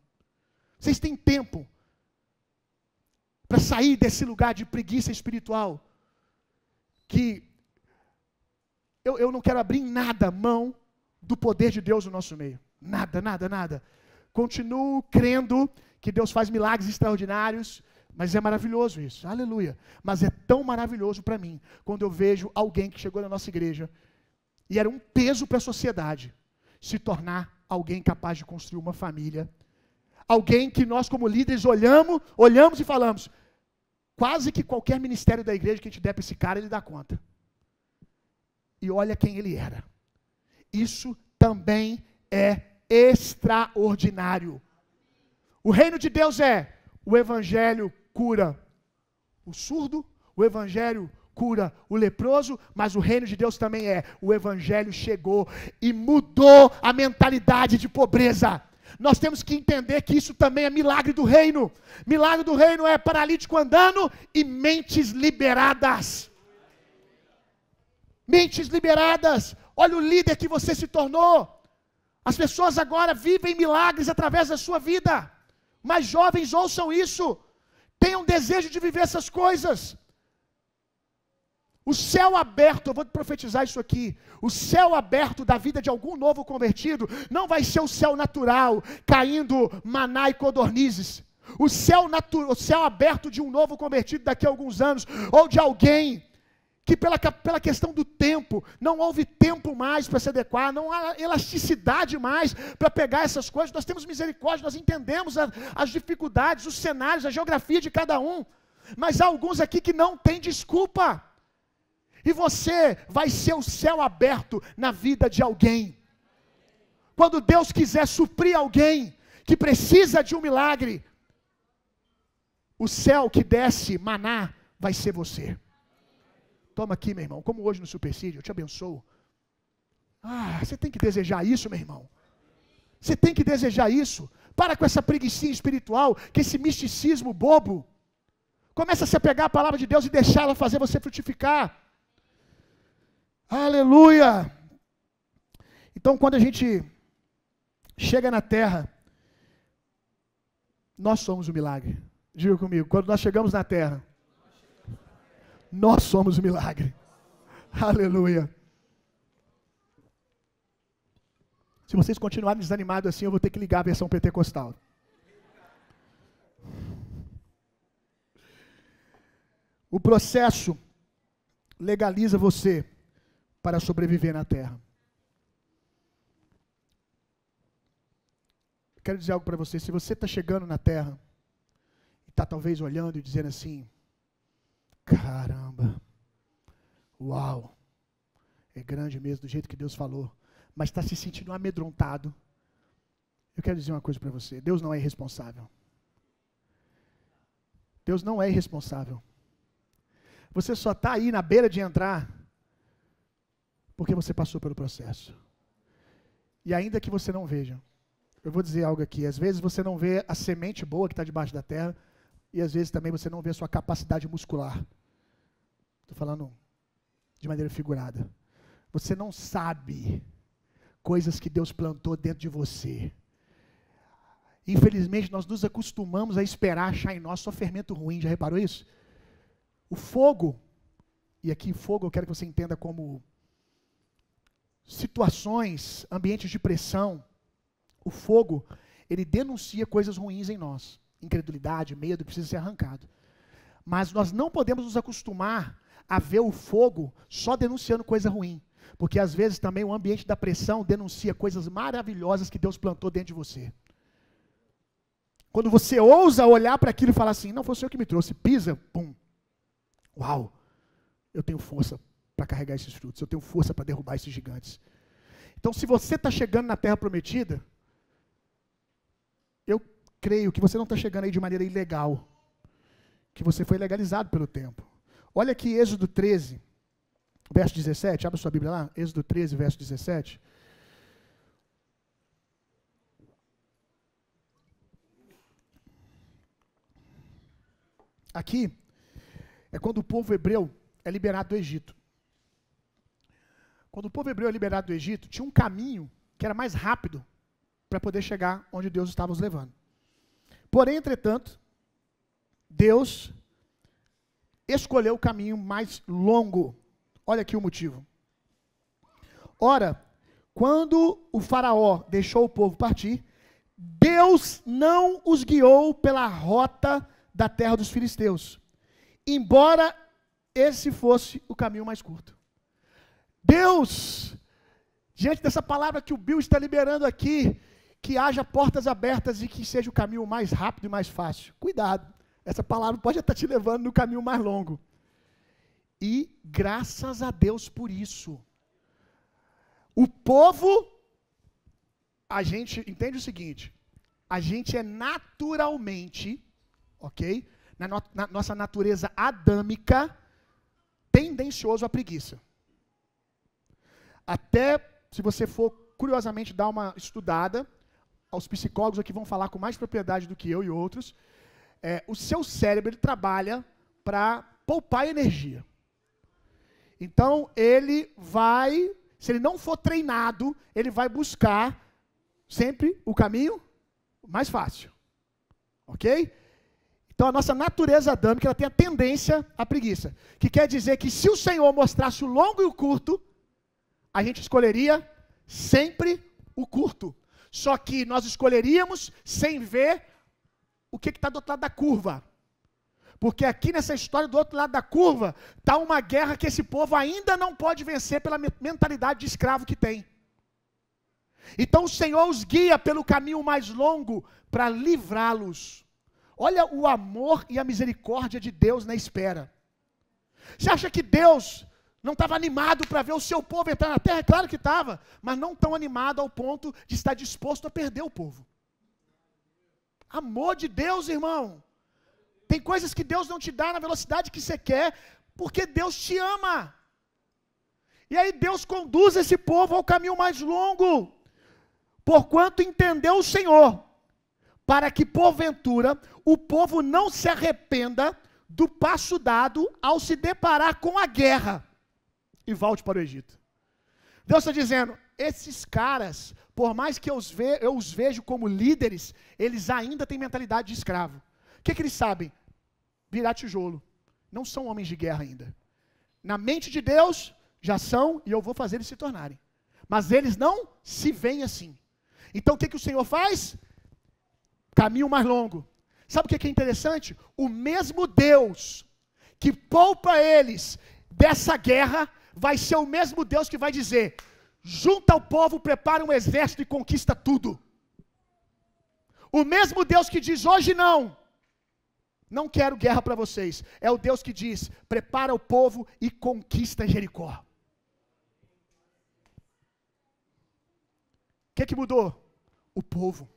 Vocês têm tempo para sair desse lugar de preguiça espiritual, que eu não quero abrir em nada mão do poder de Deus no nosso meio. Nada, nada, nada. Continuo crendo que Deus faz milagres extraordinários, mas é maravilhoso isso, aleluia. Mas é tão maravilhoso para mim, quando eu vejo alguém que chegou na nossa igreja, e era um peso para a sociedade, se tornar alguém capaz de construir uma família. Alguém que nós como líderes olhamos e falamos, quase que qualquer ministério da igreja que a gente der para esse cara, ele dá conta. E olha quem ele era. Isso também é extraordinário. O reino de Deus é: o evangelho cura o surdo, o evangelho cura o leproso, mas o reino de Deus também é: o evangelho chegou e mudou a mentalidade de pobreza. Nós temos que entender que isso também é milagre do reino. Milagre do reino é paralítico andando e mentes liberadas. Mentes liberadas. Olha o líder que você se tornou. As pessoas agora vivem milagres através da sua vida. Mas jovens, ouçam isso. Tenham desejo de viver essas coisas. O céu aberto, eu vou profetizar isso aqui. O céu aberto da vida de algum novo convertido não vai ser o céu natural, caindo maná e codornizes. O céu aberto de um novo convertido daqui a alguns anos, ou de alguém que pela questão do tempo, não houve tempo mais para se adequar, não há elasticidade mais para pegar essas coisas. Nós temos misericórdia, nós entendemos as dificuldades, os cenários, a geografia de cada um, mas há alguns aqui que não têm desculpa, e você vai ser o céu aberto na vida de alguém. Quando Deus quiser suprir alguém que precisa de um milagre, o céu que desce maná vai ser você. Toma aqui, meu irmão, como hoje no Supercídio, eu te abençoo. Você tem que desejar isso, meu irmão. Você tem que desejar isso. Para com essa preguicinha espiritual, com esse misticismo bobo. Começa a se apegar à palavra de Deus e deixar ela fazer você frutificar. Aleluia! Então, quando a gente chega na terra, nós somos o milagre. Diga comigo, quando nós chegamos na terra, nós somos o milagre. Aleluia. Se vocês continuarem desanimados assim, eu vou ter que ligar a versão pentecostal. O processo legaliza você para sobreviver na terra. Quero dizer algo para você. Se você está chegando na terra e está talvez olhando e dizendo assim: caramba, uau, é grande mesmo do jeito que Deus falou, mas está se sentindo amedrontado, eu quero dizer uma coisa para você: Deus não é irresponsável. Deus não é irresponsável. Você só está aí na beira de entrar porque você passou pelo processo. E ainda que você não veja, eu vou dizer algo aqui: às vezes você não vê a semente boa que está debaixo da terra, e às vezes também você não vê a sua capacidade muscular. Estou falando de maneira figurada. Você não sabe coisas que Deus plantou dentro de você. Infelizmente, nós nos acostumamos a esperar achar em nós só fermento ruim. Já reparou isso? O fogo, e aqui fogo eu quero que você entenda como situações, ambientes de pressão. O fogo, ele denuncia coisas ruins em nós. Incredulidade, medo, precisa ser arrancado. Mas nós não podemos nos acostumar a ver o fogo só denunciando coisa ruim. Porque às vezes também o ambiente da pressão denuncia coisas maravilhosas que Deus plantou dentro de você. Quando você ousa olhar para aquilo e falar assim: não, foi o Senhor que me trouxe, pisa, pum. Uau, eu tenho força para carregar esses frutos, eu tenho força para derrubar esses gigantes. Então, se você está chegando na terra prometida, eu creio que você não está chegando aí de maneira ilegal, que você foi legalizado pelo tempo. Olha aqui Êxodo 13, verso 17, abre sua Bíblia lá, Êxodo 13, verso 17. Aqui é quando o povo hebreu é liberado do Egito. Quando o povo hebreu é liberado do Egito, tinha um caminho que era mais rápido para poder chegar onde Deus estava os levando. Porém, entretanto, Deus escolheu o caminho mais longo. Olha aqui o motivo. Ora, quando o faraó deixou o povo partir, Deus não os guiou pela rota da terra dos filisteus, embora esse fosse o caminho mais curto. Deus, diante dessa palavra que o Bill está liberando aqui, que haja portas abertas e que seja o caminho mais rápido e mais fácil. Cuidado, essa palavra pode estar te levando no caminho mais longo. E graças a Deus por isso. O povo a gente entende o seguinte: a gente é naturalmente, ok? Na nossa natureza adâmica, tendencioso à preguiça. Até, se você for curiosamente dar uma estudada, os psicólogos aqui vão falar com mais propriedade do que eu e outros, o seu cérebro ele trabalha para poupar energia. Então, ele vai, se ele não for treinado, ele vai buscar sempre o caminho mais fácil. Ok? Então, a nossa natureza adâmica ela tem a tendência à preguiça. Que quer dizer que se o Senhor mostrasse o longo e o curto, a gente escolheria sempre o curto. Só que nós escolheríamos sem ver o que está do outro lado da curva. Porque aqui nessa história, do outro lado da curva, está uma guerra que esse povo ainda não pode vencer pela mentalidade de escravo que tem. Então o Senhor os guia pelo caminho mais longo para livrá-los. Olha o amor e a misericórdia de Deus na espera. Você acha que Deus não estava animado para ver o seu povo entrar na terra? Claro que estava, mas não tão animado ao ponto de estar disposto a perder o povo. Amor de Deus, irmão. Tem coisas que Deus não te dá na velocidade que você quer, porque Deus te ama. E aí Deus conduz esse povo ao caminho mais longo, porquanto entendeu o Senhor, para que porventura o povo não se arrependa do passo dado ao se deparar com a guerra e volte para o Egito. Deus está dizendo, esses caras, por mais que eu os vejo como líderes, eles ainda têm mentalidade de escravo. O que eles sabem? Virar tijolo. Não são homens de guerra ainda. Na mente de Deus, já são, e eu vou fazer eles se tornarem. Mas eles não se veem assim. Então o que o Senhor faz? Caminho mais longo. Sabe o que é interessante? O mesmo Deus que poupa eles dessa guerra, vai ser o mesmo Deus que vai dizer: junta o povo, prepara um exército e conquista tudo. O mesmo Deus que diz: hoje não quero guerra para vocês, é o Deus que diz: prepara o povo e conquista Jericó. O que mudou? O povo.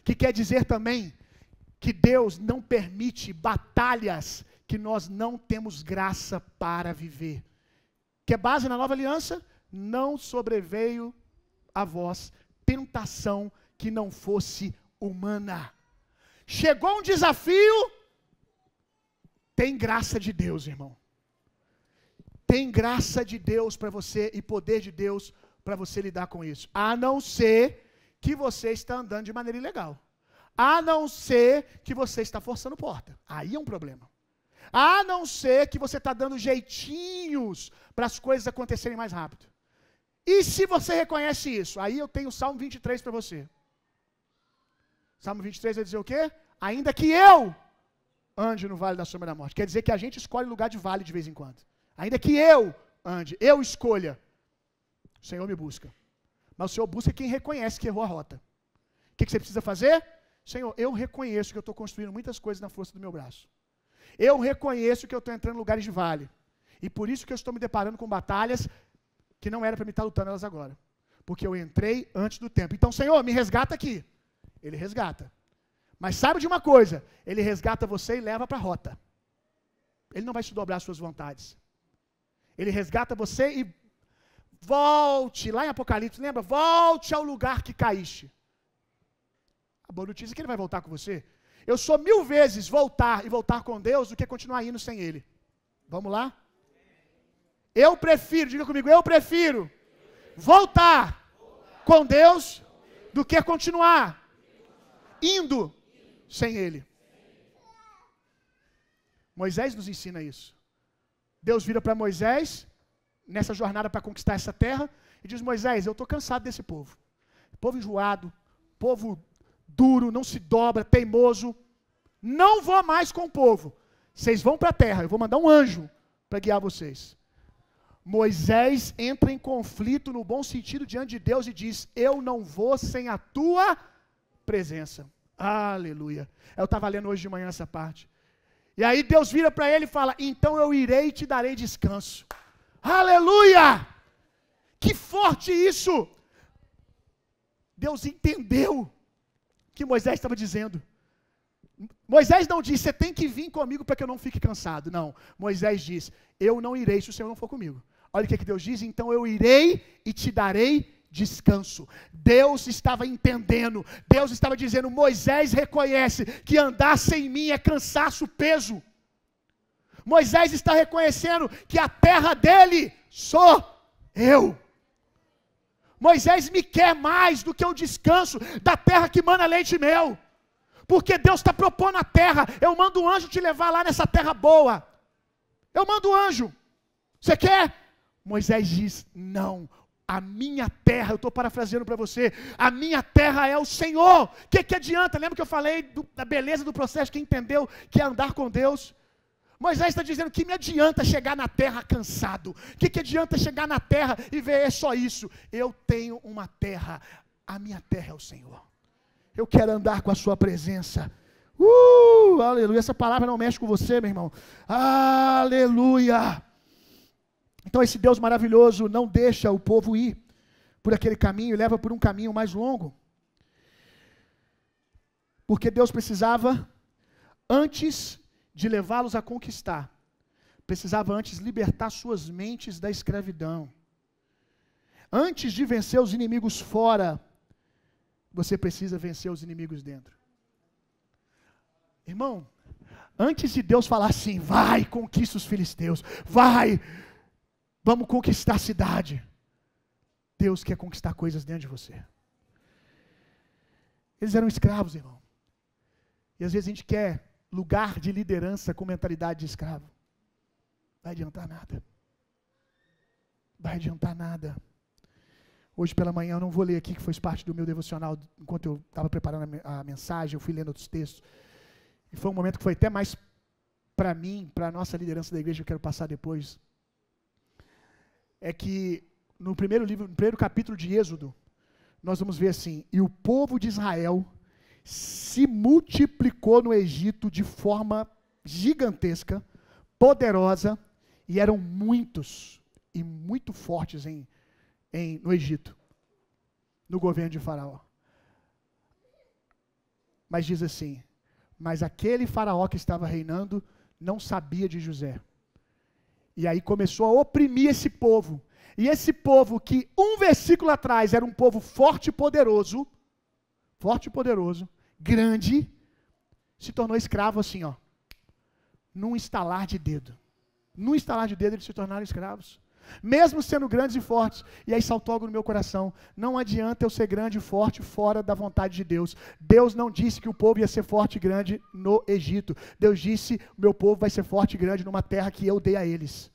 Que quer dizer também que Deus não permite batalhas que nós não temos graça para viver. Que é base na nova aliança: não sobreveio a vós tentação que não fosse humana. Chegou um desafio, tem graça de Deus, irmão. Tem graça de Deus para você e poder de Deus para você lidar com isso. A não ser que você está andando de maneira ilegal. A não ser que você está forçando porta. Aí é um problema. A não ser que você está dando jeitinhos para as coisas acontecerem mais rápido. E se você reconhece isso? Aí eu tenho o Salmo 23 para você. Salmo 23 vai dizer o quê? Ainda que eu ande no vale da sombra da morte. Quer dizer que a gente escolhe lugar de vale de vez em quando. Ainda que eu ande, eu escolha, o Senhor me busca. Mas o Senhor busca quem reconhece que errou a rota. O que você precisa fazer? Senhor, eu reconheço que eu estou construindo muitas coisas na força do meu braço. Eu reconheço que eu estou entrando em lugares de vale. E por isso que eu estou me deparando com batalhas que não era para me estar lutando elas agora. Porque eu entrei antes do tempo. Então, Senhor, me resgata aqui. Ele resgata. Mas sabe de uma coisa? Ele resgata você e leva para a rota. Ele não vai te dobrar as suas vontades. Ele resgata você e volte, lá em Apocalipse, lembra? Volte ao lugar que caíste. A boa notícia é que ele vai voltar com você. Eu sou 1000 vezes voltar e voltar com Deus do que continuar indo sem Ele. Vamos lá? Eu prefiro, diga comigo, eu prefiro voltar com Deus do que continuar indo sem Ele. Moisés nos ensina isso. Deus vira para Moisés, nessa jornada para conquistar essa terra, e diz: Moisés, eu estou cansado desse povo. Povo enjoado, povo duro, não se dobra, teimoso. Não vou mais com o povo. Vocês vão para a terra, eu vou mandar um anjo para guiar vocês. Moisés entra em conflito no bom sentido diante de Deus e diz: eu não vou sem a tua presença. Aleluia. Eu estava lendo hoje de manhã essa parte. E aí Deus vira para ele e fala: então eu irei e te darei descanso. Aleluia! Que forte isso! Deus entendeu o que Moisés estava dizendo. Moisés não disse, você tem que vir comigo para que eu não fique cansado. Não, Moisés diz, eu não irei se o Senhor não for comigo. Olha o que Deus diz, então eu irei e te darei descanso. Deus estava entendendo, Deus estava dizendo, Moisés reconhece que andar sem mim é cansaço, peso. Moisés está reconhecendo que a terra dele sou eu. Moisés me quer mais do que o descanso da terra que mana leite e mel. Porque Deus está propondo a terra. Eu mando um anjo te levar lá nessa terra boa. Eu mando um anjo. Você quer? Moisés diz, não. A minha terra, eu estou parafraseando para você, a minha terra é o Senhor. O que adianta? Lembra que eu falei da beleza do processo, que entendeu que é andar com Deus? Moisés está dizendo que me adianta chegar na terra cansado. O que adianta chegar na terra e ver é só isso? Eu tenho uma terra, a minha terra é o Senhor. Eu quero andar com a sua presença. Aleluia. Essa palavra não mexe com você, meu irmão. Aleluia. Então esse Deus maravilhoso não deixa o povo ir por aquele caminho e leva por um caminho mais longo. Porque Deus precisava, antes de levá-los a conquistar, precisava antes libertar suas mentes da escravidão. Antes de vencer os inimigos fora, você precisa vencer os inimigos dentro. Irmão, antes de Deus falar assim, vai, conquista os filisteus, vai, vamos conquistar a cidade. Deus quer conquistar coisas dentro de você. Eles eram escravos, irmão. E às vezes a gente quer lugar de liderança com mentalidade de escravo. Vai adiantar nada. Vai adiantar nada. Hoje pela manhã eu não vou ler aqui, que fez parte do meu devocional, enquanto eu estava preparando a mensagem, eu fui lendo outros textos. E foi um momento que foi até mais para mim, para a nossa liderança da igreja, que eu quero passar depois. É que no primeiro capítulo de Êxodo, nós vamos ver assim, e o povo de Israel se multiplicou no Egito de forma gigantesca, poderosa, e eram muitos e muito fortes no Egito, no governo de Faraó. Mas diz assim, mas aquele Faraó que estava reinando não sabia de José. E aí começou a oprimir esse povo. E esse povo que um versículo atrás era um povo forte e poderoso, grande, se tornou escravo assim, ó, num estalar de dedo. Num estalar de dedo eles se tornaram escravos. Mesmo sendo grandes e fortes. E aí saltou algo no meu coração. Não adianta eu ser grande e forte fora da vontade de Deus. Deus não disse que o povo ia ser forte e grande no Egito. Deus disse, o meu povo vai ser forte e grande numa terra que eu dei a eles.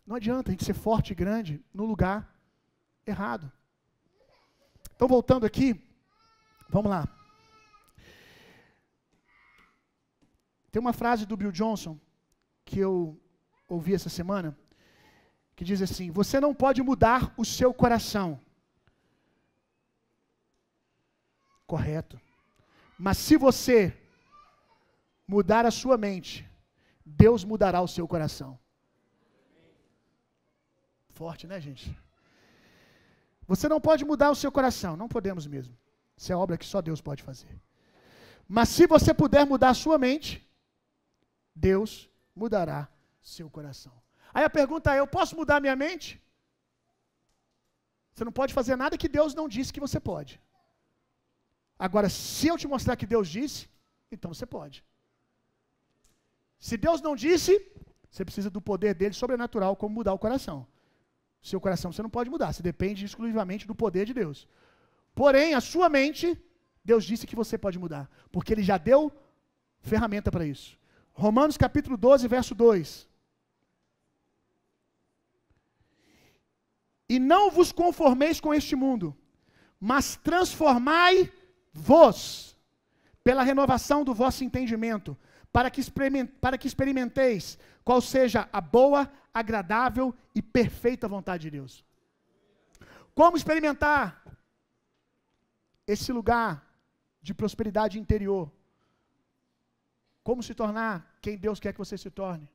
Não adianta a gente ser forte e grande no lugar errado. Então voltando aqui, vamos lá. Tem uma frase do Bill Johnson que eu ouvi essa semana, que diz assim, você não pode mudar o seu coração. Correto. Mas se você mudar a sua mente, Deus mudará o seu coração. Forte, né, gente? Você não pode mudar o seu coração, não podemos mesmo. Isso é obra que só Deus pode fazer. Mas se você puder mudar a sua mente, Deus mudará seu coração. Aí a pergunta é, eu posso mudar minha mente? Você não pode fazer nada que Deus não disse que você pode. Agora, se eu te mostrar que Deus disse, então você pode. Se Deus não disse, você precisa do poder dele sobrenatural como mudar o coração. Seu coração você não pode mudar, você depende exclusivamente do poder de Deus. Porém, a sua mente, Deus disse que você pode mudar, porque ele já deu ferramenta para isso. Romanos capítulo 12, verso 2. E não vos conformeis com este mundo, mas transformai-vos pela renovação do vosso entendimento, para que experimenteis qual seja a boa, agradável e perfeita vontade de Deus. Como experimentar esse lugar de prosperidade interior? Como se tornar quem Deus quer que você se torne?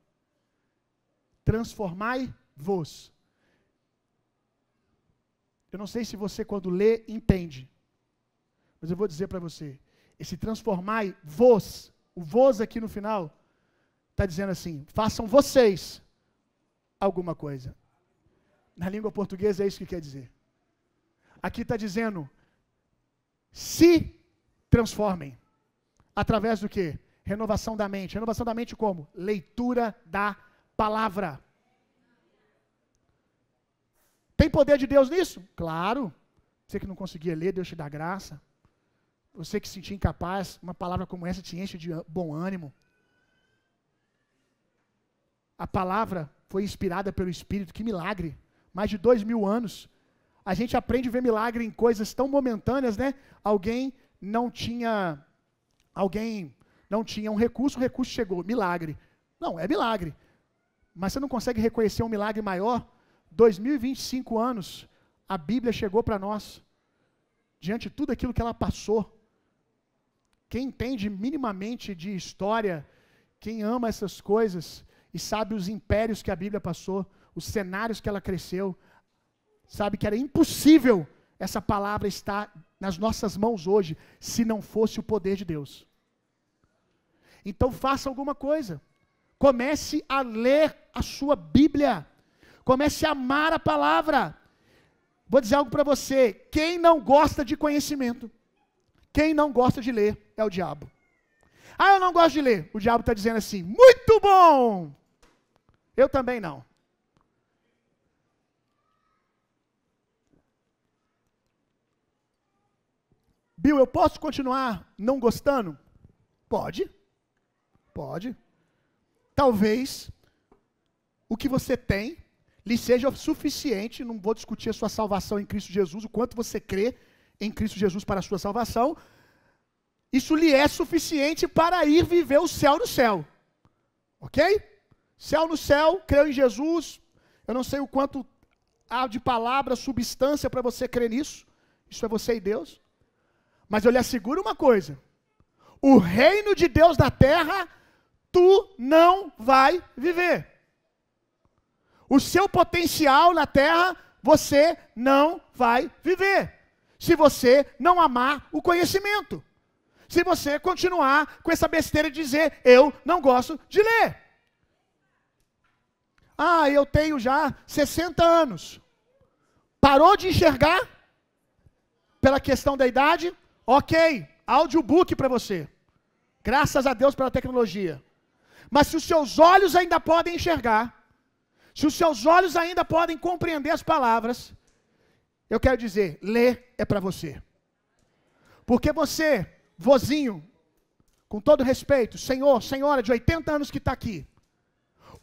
Transformai-vos. Eu não sei se você, quando lê, entende. Mas eu vou dizer para você. Esse transformai-vos, o vos aqui no final, está dizendo assim: façam vocês alguma coisa. Na língua portuguesa é isso que quer dizer. Aqui está dizendo: se transformem. Através do quê? Renovação da mente. Renovação da mente como? Leitura da palavra. Tem poder de Deus nisso? Claro. Você que não conseguia ler, Deus te dá graça. Você que se sentia incapaz, uma palavra como essa te enche de bom ânimo. A palavra foi inspirada pelo Espírito, que milagre. Mais de 2000 anos. A gente aprende a ver milagre em coisas tão momentâneas, né? Alguém não tinha um recurso, o recurso chegou, milagre. Não, é milagre. Mas você não consegue reconhecer um milagre maior? 2025 anos, a Bíblia chegou para nós. Diante de tudo aquilo que ela passou. Quem entende minimamente de história, quem ama essas coisas e sabe os impérios que a Bíblia passou, os cenários que ela cresceu, sabe que era impossível essa palavra estar nas nossas mãos hoje, se não fosse o poder de Deus. Então faça alguma coisa. Comece a ler a sua Bíblia. Comece a amar a palavra. Vou dizer algo para você: quem não gosta de conhecimento, quem não gosta de ler, é o diabo. Ah, eu não gosto de ler. O diabo está dizendo assim: muito bom! Eu também não. Bill, eu posso continuar não gostando? Pode. Pode. Talvez o que você tem lhe seja suficiente. Não vou discutir a sua salvação em Cristo Jesus, o quanto você crê em Cristo Jesus para a sua salvação. Isso lhe é suficiente para ir viver o céu no céu. Ok? Céu no céu, creu em Jesus. Eu não sei o quanto há de palavra, substância para você crer nisso. Isso é você e Deus. Mas eu lhe asseguro uma coisa: o reino de Deus na terra, tu não vai viver. O seu potencial na terra, você não vai viver. Se você não amar o conhecimento. Se você continuar com essa besteira de dizer: eu não gosto de ler. Ah, eu tenho já 60 anos. Parou de enxergar? Pela questão da idade? Ok, audiobook para você. Graças a Deus pela tecnologia. Mas se os seus olhos ainda podem enxergar, se os seus olhos ainda podem compreender as palavras, eu quero dizer, ler é para você. Porque você, vozinho, com todo respeito, senhor, senhora de 80 anos que está aqui,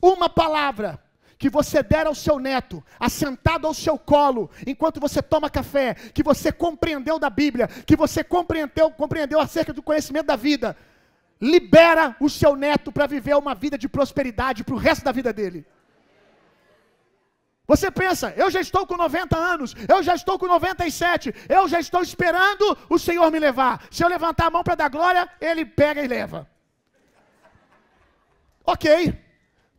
uma palavra que você der ao seu neto, assentado ao seu colo, enquanto você toma café, que você compreendeu da Bíblia, que você compreendeu acerca do conhecimento da vida, libera o seu neto para viver uma vida de prosperidade para o resto da vida dele. Você pensa: eu já estou com 90 anos, eu já estou com 97, eu já estou esperando o Senhor me levar. Se eu levantar a mão para dar glória, Ele pega e leva. Ok,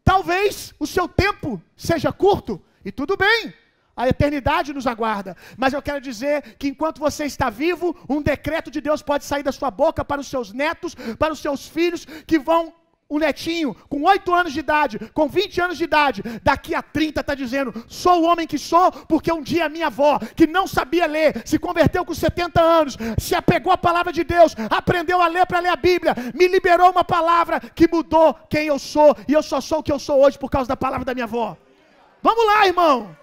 talvez o seu tempo seja curto, e tudo bem, a eternidade nos aguarda. Mas eu quero dizer que enquanto você está vivo, um decreto de Deus pode sair da sua boca para os seus netos, para os seus filhos, que vão... Um netinho com 8 anos de idade, com 20 anos de idade, daqui a 30 está dizendo: sou o homem que sou, porque um dia a minha avó, que não sabia ler, se converteu com 70 anos, se apegou à palavra de Deus, aprendeu a ler para ler a Bíblia, me liberou uma palavra que mudou quem eu sou, e eu só sou o que eu sou hoje por causa da palavra da minha avó. Vamos lá, irmão.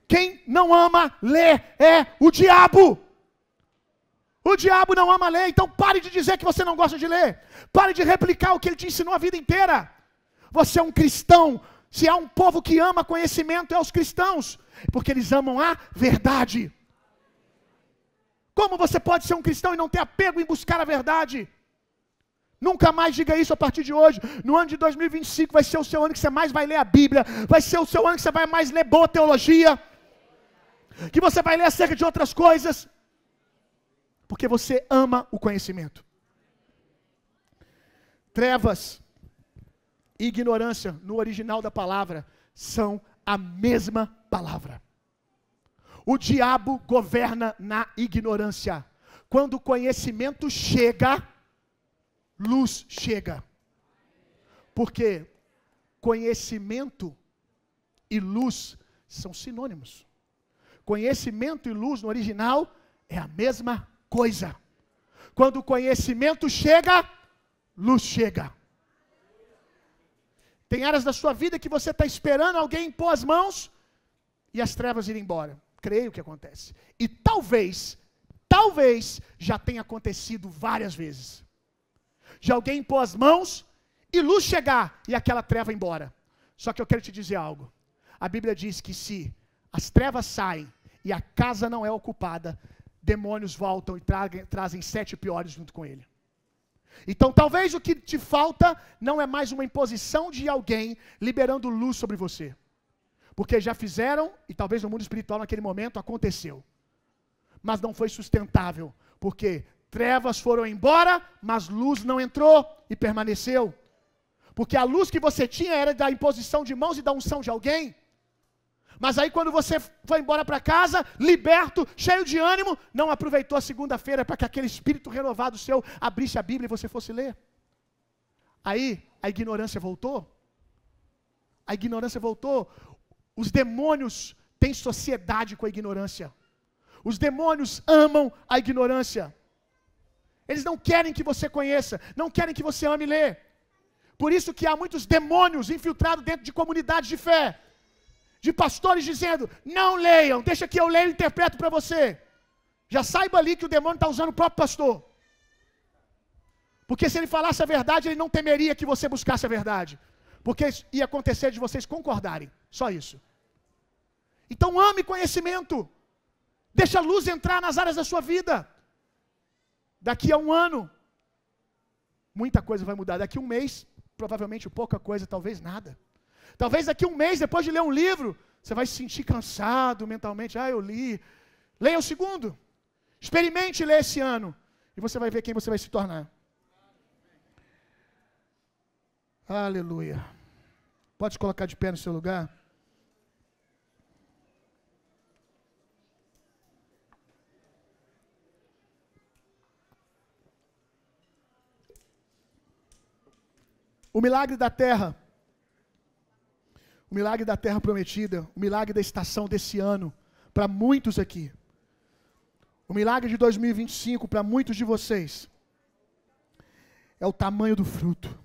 Quem não ama ler é o diabo. O diabo não ama ler, então pare de dizer que você não gosta de ler. Pare de replicar o que ele te ensinou a vida inteira. Você é um cristão. Se há um povo que ama conhecimento, é os cristãos, porque eles amam a verdade. Como você pode ser um cristão e não ter apego em buscar a verdade? Nunca mais diga isso a partir de hoje. No ano de 2025 vai ser o seu ano que você mais vai ler a Bíblia, vai ser o seu ano que você vai mais ler boa teologia, que você vai ler acerca de outras coisas, porque você ama o conhecimento. Trevas e ignorância, no original da palavra, são a mesma palavra. O diabo governa na ignorância. Quando o conhecimento chega, luz chega. Porque conhecimento e luz são sinônimos. Conhecimento e luz no original é a mesma coisa. Quando o conhecimento chega, luz chega. Tem áreas da sua vida que você está esperando alguém impor as mãos e as trevas irem embora. Creio que acontece. E talvez já tenha acontecido várias vezes. De alguém impor as mãos e luz chegar e aquela treva ir embora. Só que eu quero te dizer algo. A Bíblia diz que se as trevas saem e a casa não é ocupada, demônios voltam e trazem 7 piores junto com ele. Então talvez o que te falta não é mais uma imposição de alguém liberando luz sobre você. Porque já fizeram, e talvez no mundo espiritual naquele momento aconteceu. Mas não foi sustentável. Porque trevas foram embora, mas luz não entrou e permaneceu. Porque a luz que você tinha era da imposição de mãos e da unção de alguém. Mas aí quando você foi embora para casa, liberto, cheio de ânimo, não aproveitou a segunda-feira para que aquele espírito renovado seu abrisse a Bíblia e você fosse ler. Aí a ignorância voltou. A ignorância voltou. Os demônios têm sociedade com a ignorância. Os demônios amam a ignorância. Eles não querem que você conheça, não querem que você ame ler. Por isso que há muitos demônios infiltrados dentro de comunidades de fé. De pastores dizendo, não leiam, deixa que eu leio e interpreto para você. Já saiba ali que o demônio está usando o próprio pastor. Porque se ele falasse a verdade, ele não temeria que você buscasse a verdade. Porque ia acontecer de vocês concordarem. Só isso. Então ame conhecimento. Deixa a luz entrar nas áreas da sua vida. Daqui a um ano, muita coisa vai mudar. Daqui a um mês, provavelmente pouca coisa, talvez nada. Talvez daqui a um mês, depois de ler um livro, você vai se sentir cansado mentalmente. Eu li. Leia o segundo. Experimente ler esse ano. E você vai ver quem você vai se tornar. Aleluia. Pode colocar de pé no seu lugar? O milagre da terra. O milagre da terra prometida, o milagre da estação desse ano, para muitos aqui. O milagre de 2025, para muitos de vocês, é o tamanho do fruto.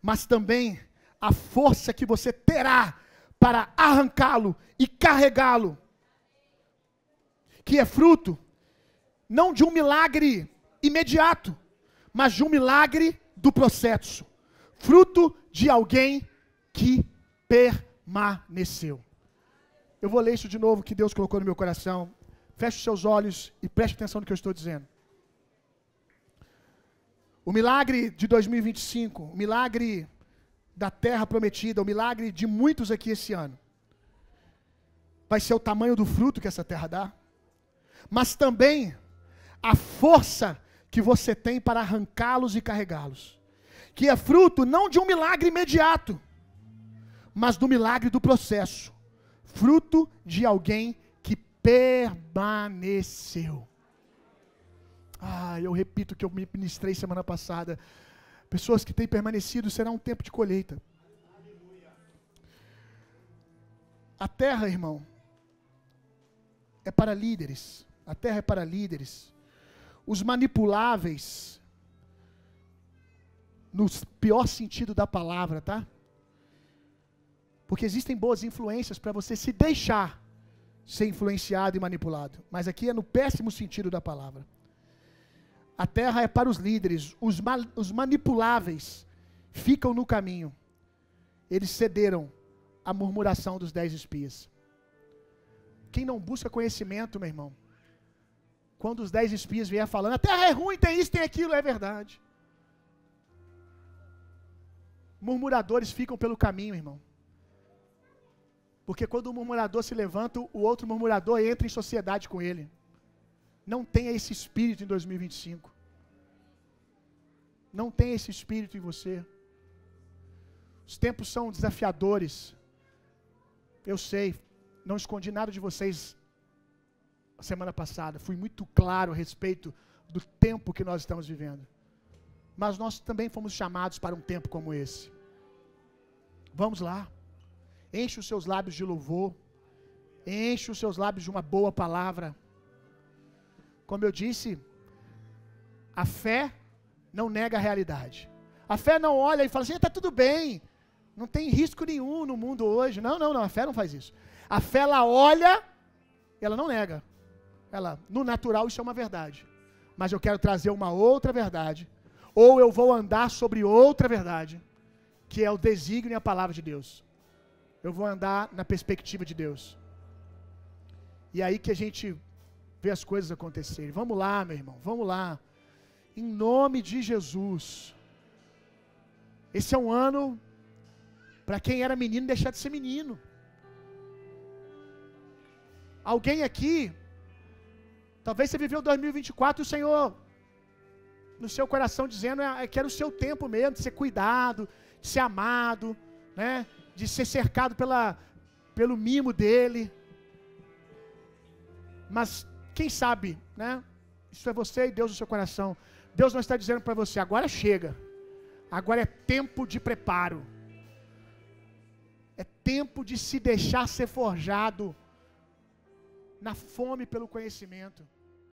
Mas também a força que você terá para arrancá-lo e carregá-lo. Que é fruto, não de um milagre imediato, mas de um milagre do processo. Fruto de alguém que permaneceu. Eu vou ler isso de novo que Deus colocou no meu coração. Feche os seus olhos e preste atenção no que eu estou dizendo. O milagre de 2025, o milagre da terra prometida, o milagre de muitos aqui esse ano, vai ser o tamanho do fruto que essa terra dá, mas também a força que você tem para arrancá-los e carregá-los, que é fruto não de um milagre imediato, mas do milagre do processo, fruto de alguém que permaneceu. Eu repito o que eu me ministrei semana passada. Pessoas que têm permanecido, será um tempo de colheita. A terra, irmão, é para líderes. A terra é para líderes. Os manipuláveis, no pior sentido da palavra, tá? Porque existem boas influências para você se deixar ser influenciado e manipulado. Mas aqui é no péssimo sentido da palavra. A terra é para os líderes. Os manipuláveis ficam no caminho. Eles cederam à murmuração dos 10 espias. Quem não busca conhecimento, meu irmão, quando os 10 espias vierem falando, a terra é ruim, tem isso, tem aquilo, é verdade. Murmuradores ficam pelo caminho, irmão. Porque quando o murmurador se levanta, o outro murmurador entra em sociedade com ele. Não tenha esse espírito em 2025. Não tenha esse espírito em você. Os tempos são desafiadores. Eu sei, não escondi nada de vocês semana passada, fui muito claro a respeito do tempo que nós estamos vivendo. Mas nós também fomos chamados para um tempo como esse. Vamos lá. Enche os seus lábios de louvor. Enche os seus lábios de uma boa palavra. Como eu disse, a fé não nega a realidade. A fé não olha e fala assim, está tudo bem, não tem risco nenhum no mundo hoje. Não, a fé não faz isso. A fé, ela olha, ela não nega. Ela, no natural, isso é uma verdade. Mas eu quero trazer uma outra verdade. Ou eu vou andar sobre outra verdade, que é o desígnio e a palavra de Deus. Eu vou andar na perspectiva de Deus. E aí que a gente vê as coisas acontecerem. Vamos lá, meu irmão, vamos lá. Em nome de Jesus. Esse é um ano para quem era menino deixar de ser menino. Alguém aqui, talvez você viveu 2024 e o Senhor no seu coração dizendo que era o seu tempo mesmo, de ser cuidado, de ser amado, né? De ser cercado pelo mimo dele. Mas quem sabe, né? Isso é você e Deus no seu coração. Deus não está dizendo para você, agora chega. Agora é tempo de preparo. É tempo de se deixar ser forjado na fome pelo conhecimento.